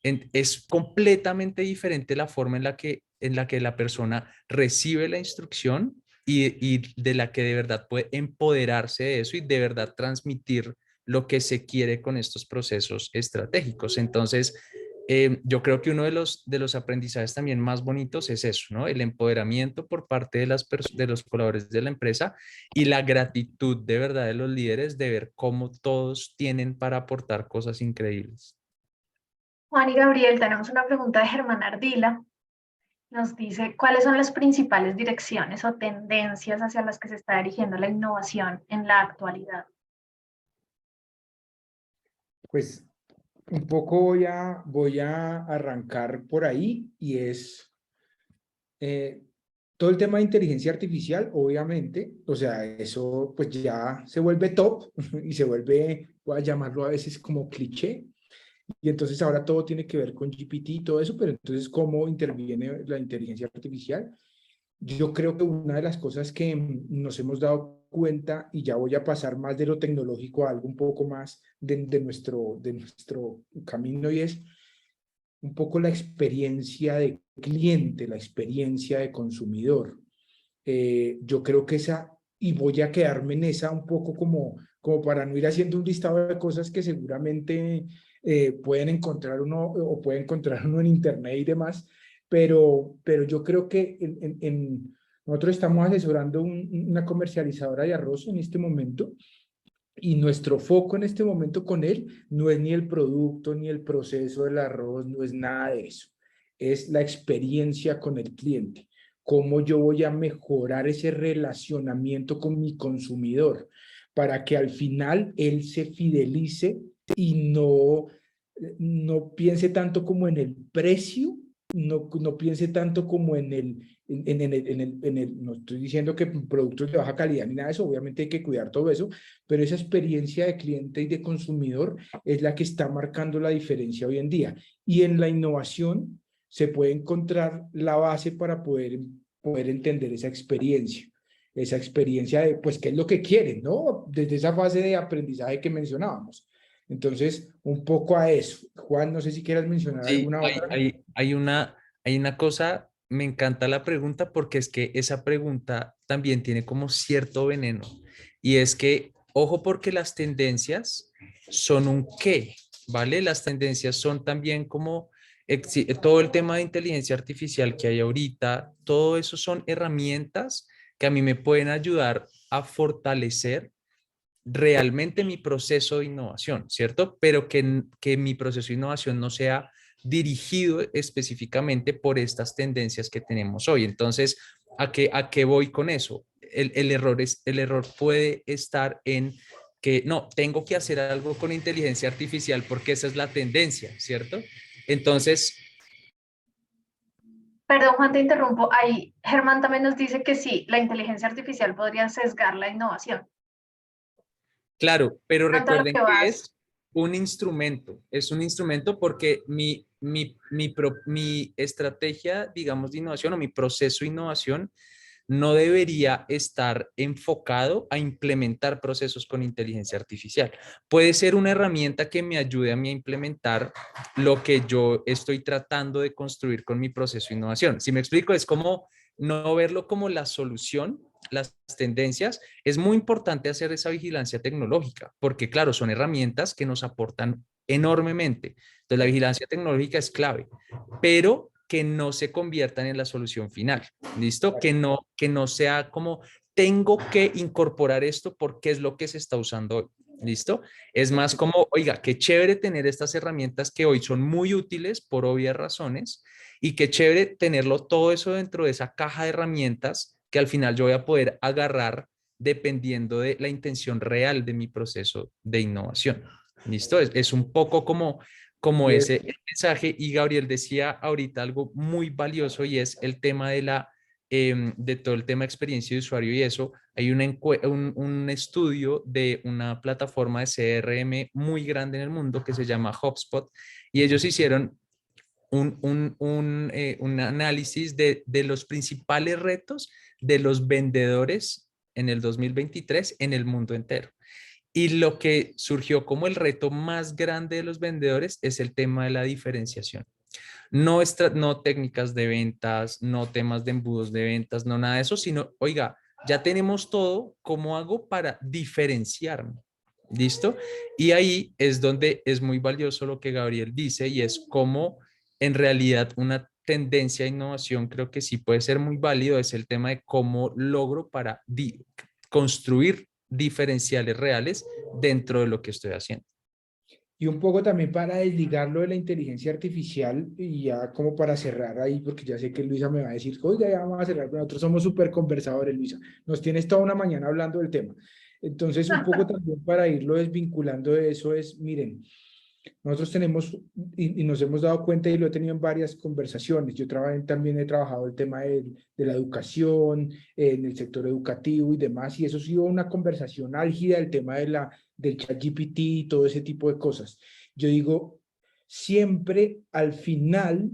Es completamente diferente la forma en la que la persona recibe la instrucción y de la que de verdad puede empoderarse de eso y de verdad transmitir lo que se quiere con estos procesos estratégicos. Entonces, yo creo que uno de los aprendizajes también más bonitos es eso, ¿no? El empoderamiento por parte de los colaboradores de la empresa y la gratitud de verdad de los líderes de ver cómo todos tienen para aportar cosas increíbles. Juan y Gabriel, tenemos una pregunta de Germán Ardila. Nos dice, ¿cuáles son las principales direcciones o tendencias hacia las que se está dirigiendo la innovación en la actualidad? Pues un poco voy a arrancar por ahí y es todo el tema de inteligencia artificial, obviamente, o sea, eso pues ya se vuelve top y se vuelve, voy a llamarlo a veces como cliché, y entonces ahora todo tiene que ver con GPT y todo eso, pero entonces, ¿cómo interviene la inteligencia artificial? Yo creo que una de las cosas que nos hemos dado cuenta, y ya voy a pasar más de lo tecnológico a algo un poco más de nuestro camino, y es un poco la experiencia de cliente, la experiencia de consumidor. Yo creo que y voy a quedarme en esa un poco como para no ir haciendo un listado de cosas que seguramente pueden encontrar uno o puede encontrar uno en internet y demás, pero yo creo que nosotros estamos asesorando una comercializadora de arroz en este momento y nuestro foco en este momento con él no es ni el producto ni el proceso del arroz, no es nada de eso. Es la experiencia con el cliente. Cómo yo voy a mejorar ese relacionamiento con mi consumidor para que al final él se fidelice y no piense tanto como en el precio, no piense tanto como no estoy diciendo que productos de baja calidad ni nada de eso, obviamente hay que cuidar todo eso, pero esa experiencia de cliente y de consumidor es la que está marcando la diferencia hoy en día. Y en la innovación se puede encontrar la base para poder entender esa experiencia de, pues, qué es lo que quieren, ¿no? Desde esa fase de aprendizaje que mencionábamos. Entonces, un poco a eso. Juan, no sé si quieras mencionar Sí, alguna hay, otra. hay, hay una cosa, me encanta la pregunta porque es que esa pregunta también tiene como cierto veneno y es que, ojo porque las tendencias son un qué, ¿vale? Las tendencias son también como todo el tema de inteligencia artificial que hay ahorita, todo eso son herramientas que a mí me pueden ayudar a fortalecer realmente mi proceso de innovación, ¿cierto? Pero que mi proceso de innovación no sea dirigido específicamente por estas tendencias que tenemos hoy. Entonces, a qué voy con eso? El error puede estar en que no, tengo que hacer algo con inteligencia artificial porque esa es la tendencia, ¿cierto? Entonces, Perdón, Juan, te interrumpo. Ahí Germán también nos dice que sí, la inteligencia artificial podría sesgar la innovación. claro, pero Tanto a lo recuerden que que vas. es un instrumento porque mi estrategia, digamos, de innovación o mi proceso de innovación no debería estar enfocado a implementar procesos con inteligencia artificial. Puede ser una herramienta que me ayude a mí a implementar lo que yo estoy tratando de construir con mi proceso de innovación. Si me explico, es como no verlo como la solución, las tendencias. Es muy importante hacer esa vigilancia tecnológica, porque claro, son herramientas que nos aportan enormemente. Entonces, la vigilancia tecnológica es clave, pero que no se conviertan en la solución final. ¿Listo? Que no sea como tengo que incorporar esto porque es lo que se está usando hoy. ¿Listo? Es más como, oiga, qué chévere tener estas herramientas que hoy son muy útiles por obvias razones y qué chévere tenerlo todo eso dentro de esa caja de herramientas que al final yo voy a poder agarrar dependiendo de la intención real de mi proceso de innovación. ¿Listo? Es un poco como Y es- ese mensaje. Y Gabriel decía ahorita algo muy valioso y es el tema de todo el tema de experiencia de usuario y eso. Hay un estudio de una plataforma de CRM muy grande en el mundo que se llama HubSpot y ellos hicieron un análisis de los principales retos de los vendedores en el 2023 en el mundo entero. Y lo que surgió como el reto más grande de los vendedores es el tema de la diferenciación. No técnicas de ventas, no temas de embudos de ventas, no nada de eso, sino, oiga, ya tenemos todo, ¿cómo hago para diferenciarme? ¿Listo? Y ahí es donde es muy valioso lo que Gabriel dice y es cómo en realidad una tendencia de innovación creo que sí puede ser muy válido, es el tema de cómo logro para construir diferenciales reales dentro de lo que estoy haciendo. y un poco también para desligarlo de la inteligencia artificial y ya como para cerrar ahí, porque ya sé que Luisa me va a decir, oiga, ya vamos a cerrar, pero nosotros somos súper conversadores, Luisa. Nos tienes toda una mañana hablando del tema. Entonces, un poco también para irlo desvinculando de eso es, miren, nosotros tenemos y nos hemos dado cuenta y lo he tenido en varias conversaciones. Yo también he trabajado el tema de la educación, en el sector educativo y demás, y eso ha sido una conversación álgida, el tema del ChatGPT y todo ese tipo de cosas. Yo digo, siempre al final,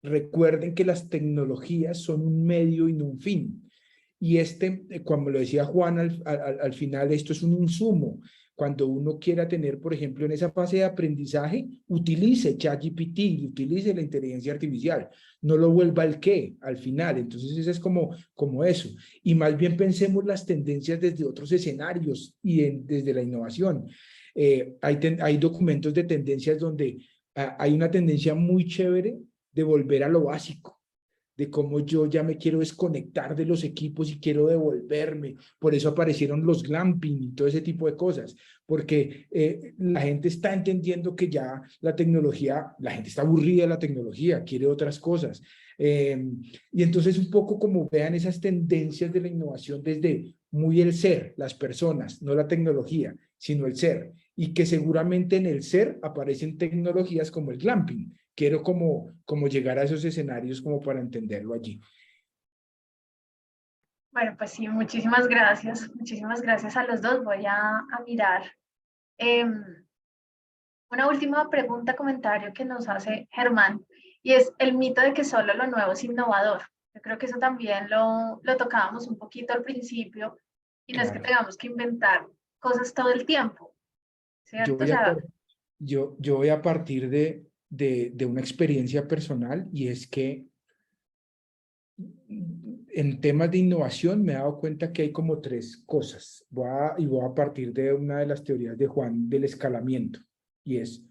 recuerden que las tecnologías son un medio y no un fin. Y como lo decía Juan, al final esto es un insumo. Cuando uno quiera tener, por ejemplo, en esa fase de aprendizaje, utilice ChatGPT, utilice la inteligencia artificial, no lo vuelva el qué al final. Entonces, eso es como eso. Y más bien pensemos las tendencias desde otros escenarios y desde la innovación. Hay documentos de tendencias donde hay una tendencia muy chévere de volver a lo básico, de cómo yo ya me quiero desconectar de los equipos y quiero devolverme. Por eso aparecieron los glamping y todo ese tipo de cosas, porque la gente está entendiendo que ya la gente está aburrida de la tecnología, quiere otras cosas. Y entonces un poco como vean esas tendencias de la innovación desde muy el ser, las personas, no la tecnología, sino el ser. Y que seguramente en el ser aparecen tecnologías como el glamping. Quiero como llegar a esos escenarios como para entenderlo allí. Bueno, pues sí, muchísimas gracias. Muchísimas gracias a los dos. Voy a mirar. Una última pregunta, comentario que nos hace Germán, y es el mito de que solo lo nuevo es innovador. Yo creo que eso también lo tocábamos un poquito al principio, y no es que Claro. tengamos que inventar cosas todo el tiempo, Yo ¿cierto? O voy a, sea, par- yo voy a partir de una experiencia personal y es que en temas de innovación me he dado cuenta que hay como tres cosas. Voy a partir de una de las teorías de Juan del escalamiento y es,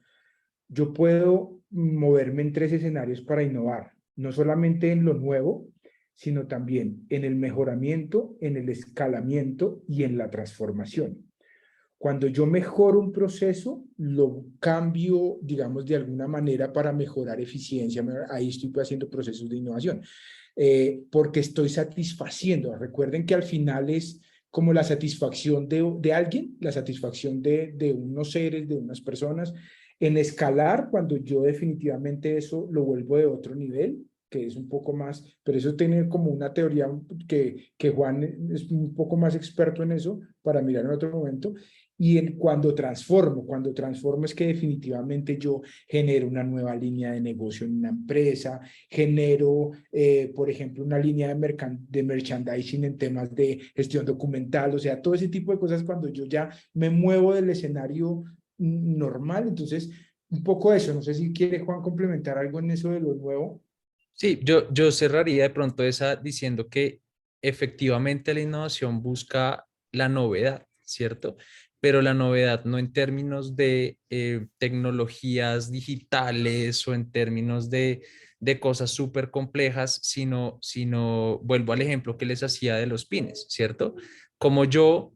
yo puedo moverme en tres escenarios para innovar, no solamente en lo nuevo, sino también en el mejoramiento, en el escalamiento y en la transformación. Cuando yo mejoro un proceso, lo cambio, digamos, de alguna manera para mejorar eficiencia. Ahí estoy haciendo procesos de innovación, porque estoy satisfaciendo. Recuerden que al final es como la satisfacción de alguien, la satisfacción de unos seres, de unas personas. En escalar, cuando yo definitivamente eso lo vuelvo de otro nivel, que es un poco más, pero eso tiene como una teoría que Juan es un poco más experto en eso para mirar en otro momento. Y cuando transformo es que definitivamente yo genero una nueva línea de negocio en una empresa, genero, por ejemplo, una línea de merchandising en temas de gestión documental, o sea, todo ese tipo de cosas cuando yo ya me muevo del escenario normal. Entonces, un poco eso, no sé si quiere Juan complementar algo en eso de lo nuevo. Sí, yo cerraría de pronto esa diciendo que efectivamente la innovación busca la novedad, ¿cierto? Pero la novedad no en términos de tecnologías digitales o en términos de cosas súper complejas, sino, vuelvo al ejemplo que les hacía de los pines, ¿cierto? Como yo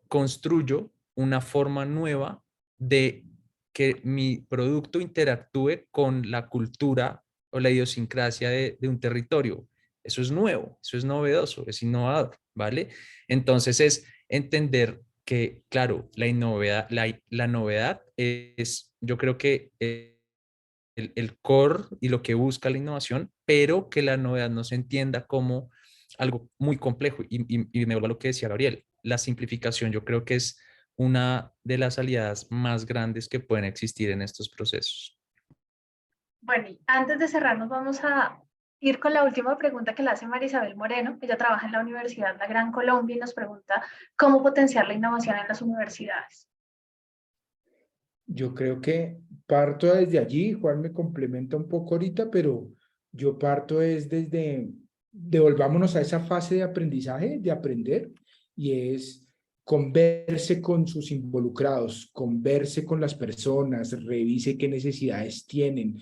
construyo una forma nueva de que mi producto interactúe con la cultura o la idiosincrasia de un territorio. Eso es nuevo, eso es novedoso, es innovador, ¿vale? Entonces es entender que, claro, la novedad es, yo creo que el core y lo que busca la innovación, pero que la novedad no se entienda como algo muy complejo. Y me vuelvo a lo que decía Gabriel, la simplificación yo creo que es una de las aliadas más grandes que pueden existir en estos procesos. Bueno, y antes de cerrarnos vamos a ir con la última pregunta que le hace María Isabel Moreno. Ella trabaja en la Universidad La Gran Colombia y nos pregunta cómo potenciar la innovación en las universidades. Yo creo que parto desde allí, Juan me complementa un poco ahorita, pero yo parto es desde, devolvámonos a esa fase de aprendizaje, de aprender, y es converse con sus involucrados, converse con las personas, revise qué necesidades tienen.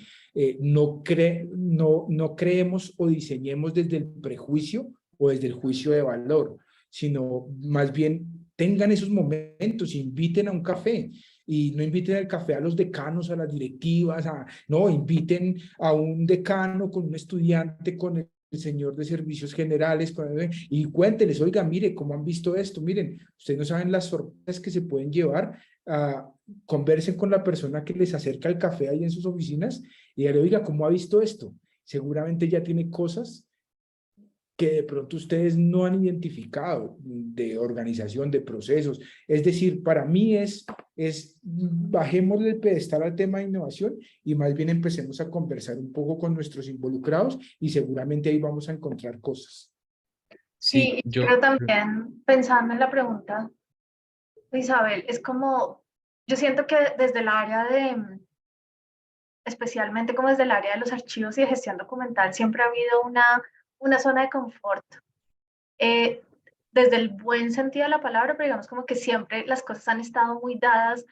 No creemos o diseñemos desde el prejuicio o desde el juicio de valor, sino más bien tengan esos momentos, inviten a un café, y no inviten al café a los decanos, a las directivas, no, inviten a un decano con un estudiante, con el señor de servicios generales, y cuénteles, oiga, mire, ¿cómo han visto esto? Miren, ustedes no saben las sorpresas que se pueden llevar. Conversen con la persona que les acerca el café ahí en sus oficinas y dígale, oiga, ¿cómo ha visto esto? Seguramente ya tiene cosas que de pronto ustedes no han identificado de organización, de procesos. Es decir, para mí bajémosle el pedestal al tema de innovación y más bien empecemos a conversar un poco con nuestros involucrados y seguramente ahí vamos a encontrar cosas. Sí, Sí, pero también pensando en la pregunta de Isabel, es como, yo siento que desde el área de, especialmente como desde el área de los archivos y de gestión documental, siempre ha habido una zona de confort. Eh, desde el buen sentido de la palabra, pero digamos como que siempre las cosas han estado muy dadas.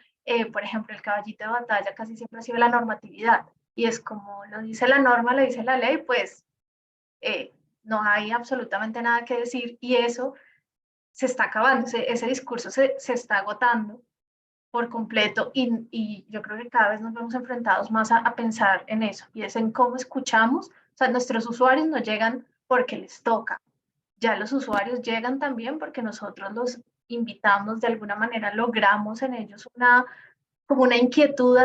Por ejemplo, el caballito de batalla casi siempre ha sido la normatividad. Y es como lo dice la norma, lo dice la ley, pues eh, no hay absolutamente nada que decir y eso se está acabando, ese discurso se está agotando por completo y yo creo que cada vez nos vemos enfrentados más a pensar en eso y es en cómo escuchamos, o sea, nuestros usuarios no llegan porque les toca, ya los usuarios llegan también porque nosotros los invitamos, de alguna manera logramos en ellos como una inquietud,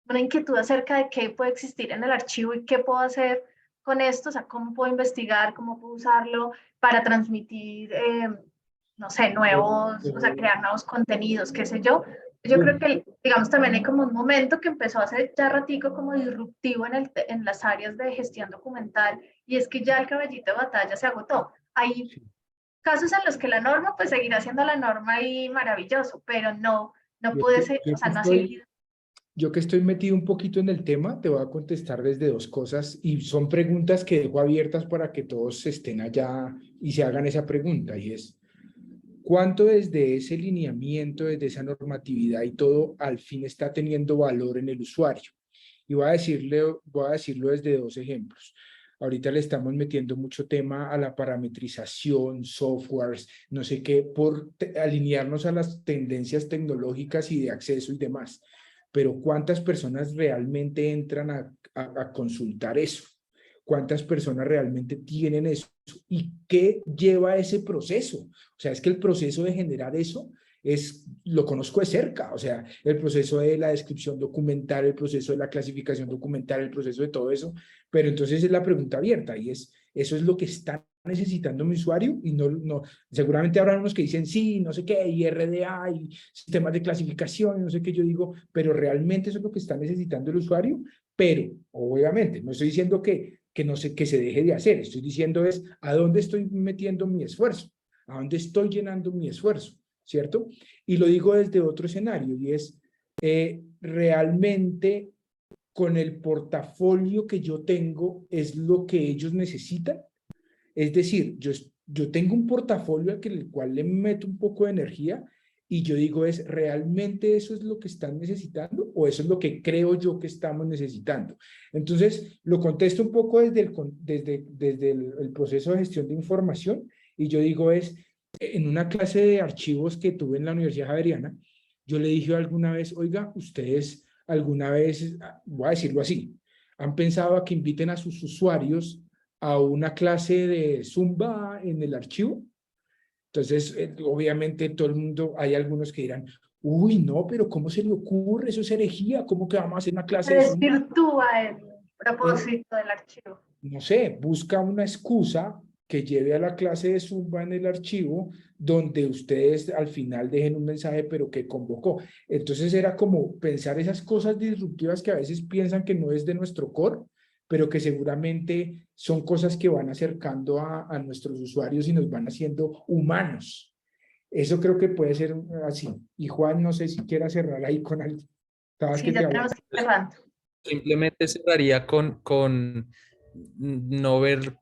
una inquietud acerca de qué puede existir en el archivo y qué puedo hacer con esto, o sea, cómo puedo investigar, cómo puedo usarlo para transmitir, no sé, o sea, crear nuevos contenidos, qué sé yo. Yo creo que, digamos, también hay como un momento que empezó a ser ya ratico como disruptivo en las áreas de gestión documental y es que ya el caballito de batalla se agotó. Hay casos en los que la norma pues seguirá siendo la norma y maravilloso, pero no Yo puede que, ser, o yo que sea, no ha estoy, seguido. yo que estoy metido un poquito en el tema, te voy a contestar desde dos cosas y son preguntas que dejo abiertas para que todos estén allá y se hagan esa pregunta y es, ¿cuánto desde ese lineamiento, desde esa normatividad y todo, al fin está teniendo valor en el usuario? Y voy a decirlo desde dos ejemplos. ahorita le estamos metiendo mucho tema a la parametrización, softwares, no sé qué, por alinearnos a las tendencias tecnológicas y de acceso y demás. Pero ¿cuántas personas realmente entran a consultar eso? ¿Cuántas personas realmente tienen eso? ¿Y qué lleva ese proceso? O sea, es que el proceso de generar eso lo conozco de cerca, o sea, el proceso de la descripción documental, el proceso de la clasificación documental, el proceso de todo eso, pero entonces es la pregunta abierta y eso es lo que está necesitando mi usuario y seguramente habrá unos que dicen sí, no sé qué, y RDA y sistemas de clasificación, no sé qué, yo digo, pero realmente eso es lo que está necesitando el usuario, pero obviamente no estoy diciendo que no sé, que se deje de hacer, estoy diciendo es a dónde estoy metiendo mi esfuerzo, a dónde estoy llenando mi esfuerzo, ¿cierto? Y lo digo desde otro escenario y es realmente con el portafolio que yo tengo es lo que ellos necesitan. Es decir, yo tengo un portafolio al cual le meto un poco de energía y yo digo ¿realmente eso es lo que están necesitando o eso es lo que creo yo que estamos necesitando? Entonces, lo contesto un poco desde el proceso de gestión de información y yo digo en una clase de archivos que tuve en la Universidad Javeriana, yo le dije alguna vez, oiga, ustedes alguna vez, voy a decirlo así, han pensado a que inviten a sus usuarios a una clase de Zumba en el archivo. Entonces, obviamente todo el mundo, hay algunos que dirán, uy, no, pero ¿cómo se le ocurre? Eso es herejía, ¿cómo que vamos a hacer una Se clase de Zumba? desvirtúa el Eh, propósito del archivo. no sé, busca una excusa que lleve a la clase de Zumba en el archivo donde ustedes al final dejen un mensaje, pero que convocó. Entonces era como pensar esas cosas disruptivas que a veces piensan que no es de nuestro core, pero que seguramente son cosas que van acercando a nuestros usuarios y nos van haciendo humanos. Eso creo que puede ser así. Y Juan, no sé si quiera cerrar ahí con algo. Sabes Sí, que te ya habla. tenemos que ir cerrando. Simplemente cerraría con no ver,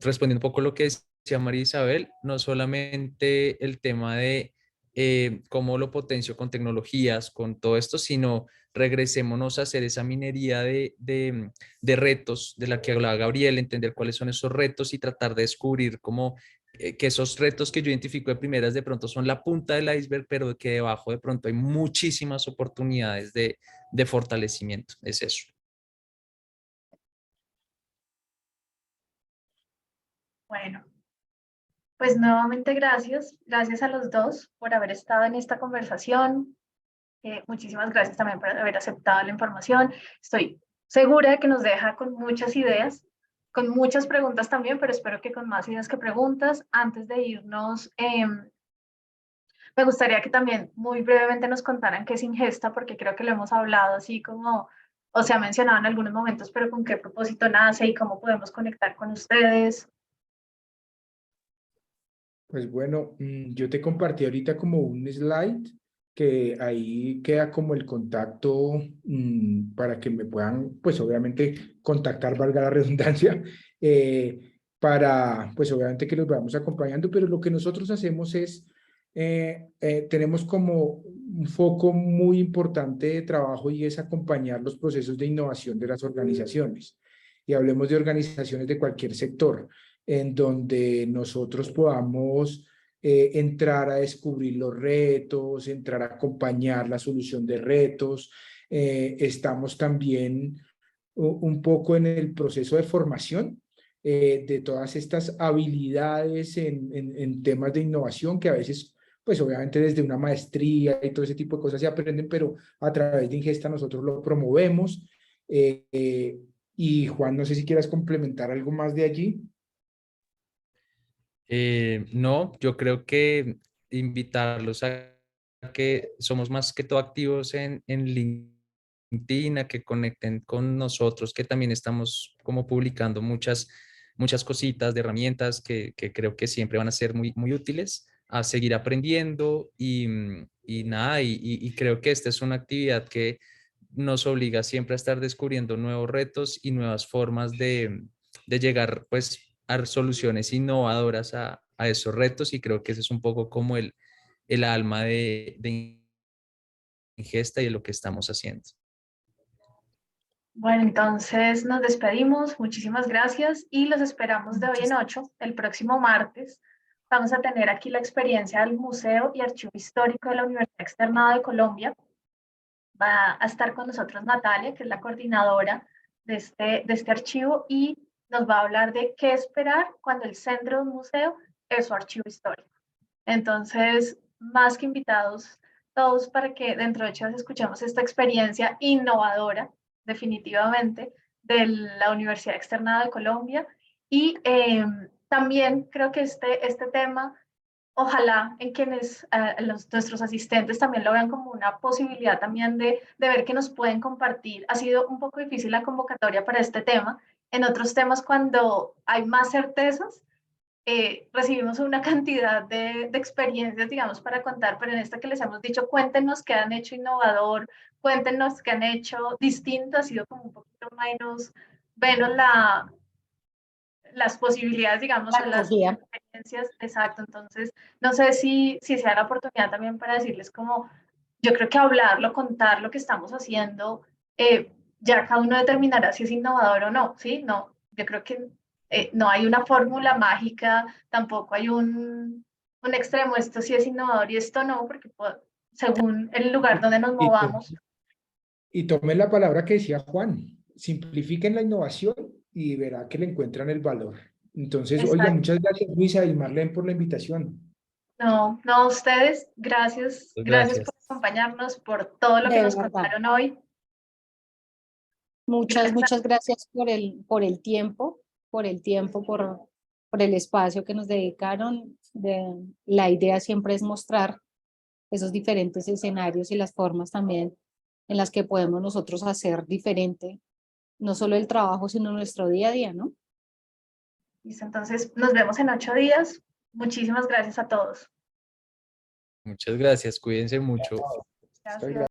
respondiendo un poco lo que decía María Isabel, no solamente el tema de cómo lo potencio con tecnologías, con todo esto, sino regresémonos a hacer esa minería de retos de la que hablaba Gabriel, entender cuáles son esos retos y tratar de descubrir cómo que esos retos que yo identifico de primeras de pronto son la punta del iceberg, pero que debajo de pronto hay muchísimas oportunidades de fortalecimiento. Es eso. Bueno, pues nuevamente gracias. Gracias a los dos por haber estado en esta conversación. Muchísimas gracias también por haber aceptado la información. Estoy segura de que nos deja con muchas ideas, con muchas preguntas también, pero espero que con más ideas que preguntas. Antes de irnos, me gustaría que también muy brevemente nos contaran qué es Ingesta, porque creo que lo hemos hablado así como, o se ha mencionado en algunos momentos, pero con qué propósito nace y cómo podemos conectar con ustedes. Pues bueno, yo te compartí ahorita como un slide que ahí queda como el contacto para que me puedan, pues obviamente contactar, valga la redundancia, para, pues obviamente que los vamos acompañando, pero lo que nosotros hacemos es, tenemos como un foco muy importante de trabajo y es acompañar los procesos de innovación de las organizaciones. Y hablemos de organizaciones de cualquier sector en donde nosotros podamos entrar a descubrir los retos, entrar a acompañar la solución de retos. Estamos también un poco en el proceso de formación de todas estas habilidades en temas de innovación que a veces, pues obviamente desde una maestría y todo ese tipo de cosas se aprenden, pero a través de Ingesta nosotros lo promovemos. Y Juan, no sé si quieras complementar algo más de allí. No, yo creo que invitarlos a que somos más que todo activos en LinkedIn, a que conecten con nosotros, que también estamos como publicando muchas cositas de herramientas que creo que siempre van a ser muy útiles, a seguir aprendiendo y nada, y creo que esta es una actividad que nos obliga siempre a estar descubriendo nuevos retos y nuevas formas de llegar pues a soluciones innovadoras a esos retos y creo que ese es un poco como el alma de Ingesta y de lo que estamos haciendo. Bueno, entonces nos despedimos. Muchísimas gracias y los esperamos de hoy en 8, el próximo martes. Vamos a tener aquí la experiencia del Museo y Archivo Histórico de la Universidad Externada de Colombia. Va a estar con nosotros Natalia, que es la coordinadora de este archivo, y nos va a hablar de qué esperar cuando el centro de un museo es su archivo histórico. Entonces, más que invitados todos para que dentro de 8 escuchemos esta experiencia innovadora, definitivamente, de la Universidad Externada de Colombia. Y también creo que este tema, ojalá en quienes, nuestros asistentes también lo vean como una posibilidad también de ver que nos pueden compartir. Ha sido un poco difícil la convocatoria para este tema. En otros temas, cuando hay más certezas, recibimos una cantidad de experiencias, digamos, para contar, pero en esta que les hemos dicho, cuéntenos qué han hecho innovador, cuéntenos qué han hecho distinto, ha sido como un poquito menos las posibilidades, digamos, La o las acogida. experiencias, exacto. Entonces, no sé si sea la oportunidad también para decirles como, yo creo que hablarlo, contar lo que estamos haciendo, ya cada uno determinará si es innovador o no, ¿sí? No, yo creo que no hay una fórmula mágica, tampoco hay un extremo, esto sí es innovador y esto no, porque según el lugar donde nos Y, movamos. y tomé la palabra que decía Juan, simplifiquen la innovación y verá que le encuentran el valor. Entonces, oiga, Exacto. muchas gracias Luisa y Marlene por la invitación. No, no, ustedes, gracias por Gracias. acompañarnos, por todo lo que De nos verdad. contaron hoy. Gracias. Muchas gracias por el tiempo, por el espacio que nos dedicaron. La idea siempre es mostrar esos diferentes escenarios y las formas también en las que podemos nosotros hacer diferente, no solo el trabajo, sino nuestro día a día, ¿no? Listo, entonces nos vemos en 8 días. Muchísimas gracias a todos. Muchas gracias. Cuídense mucho. Estoy Gracias.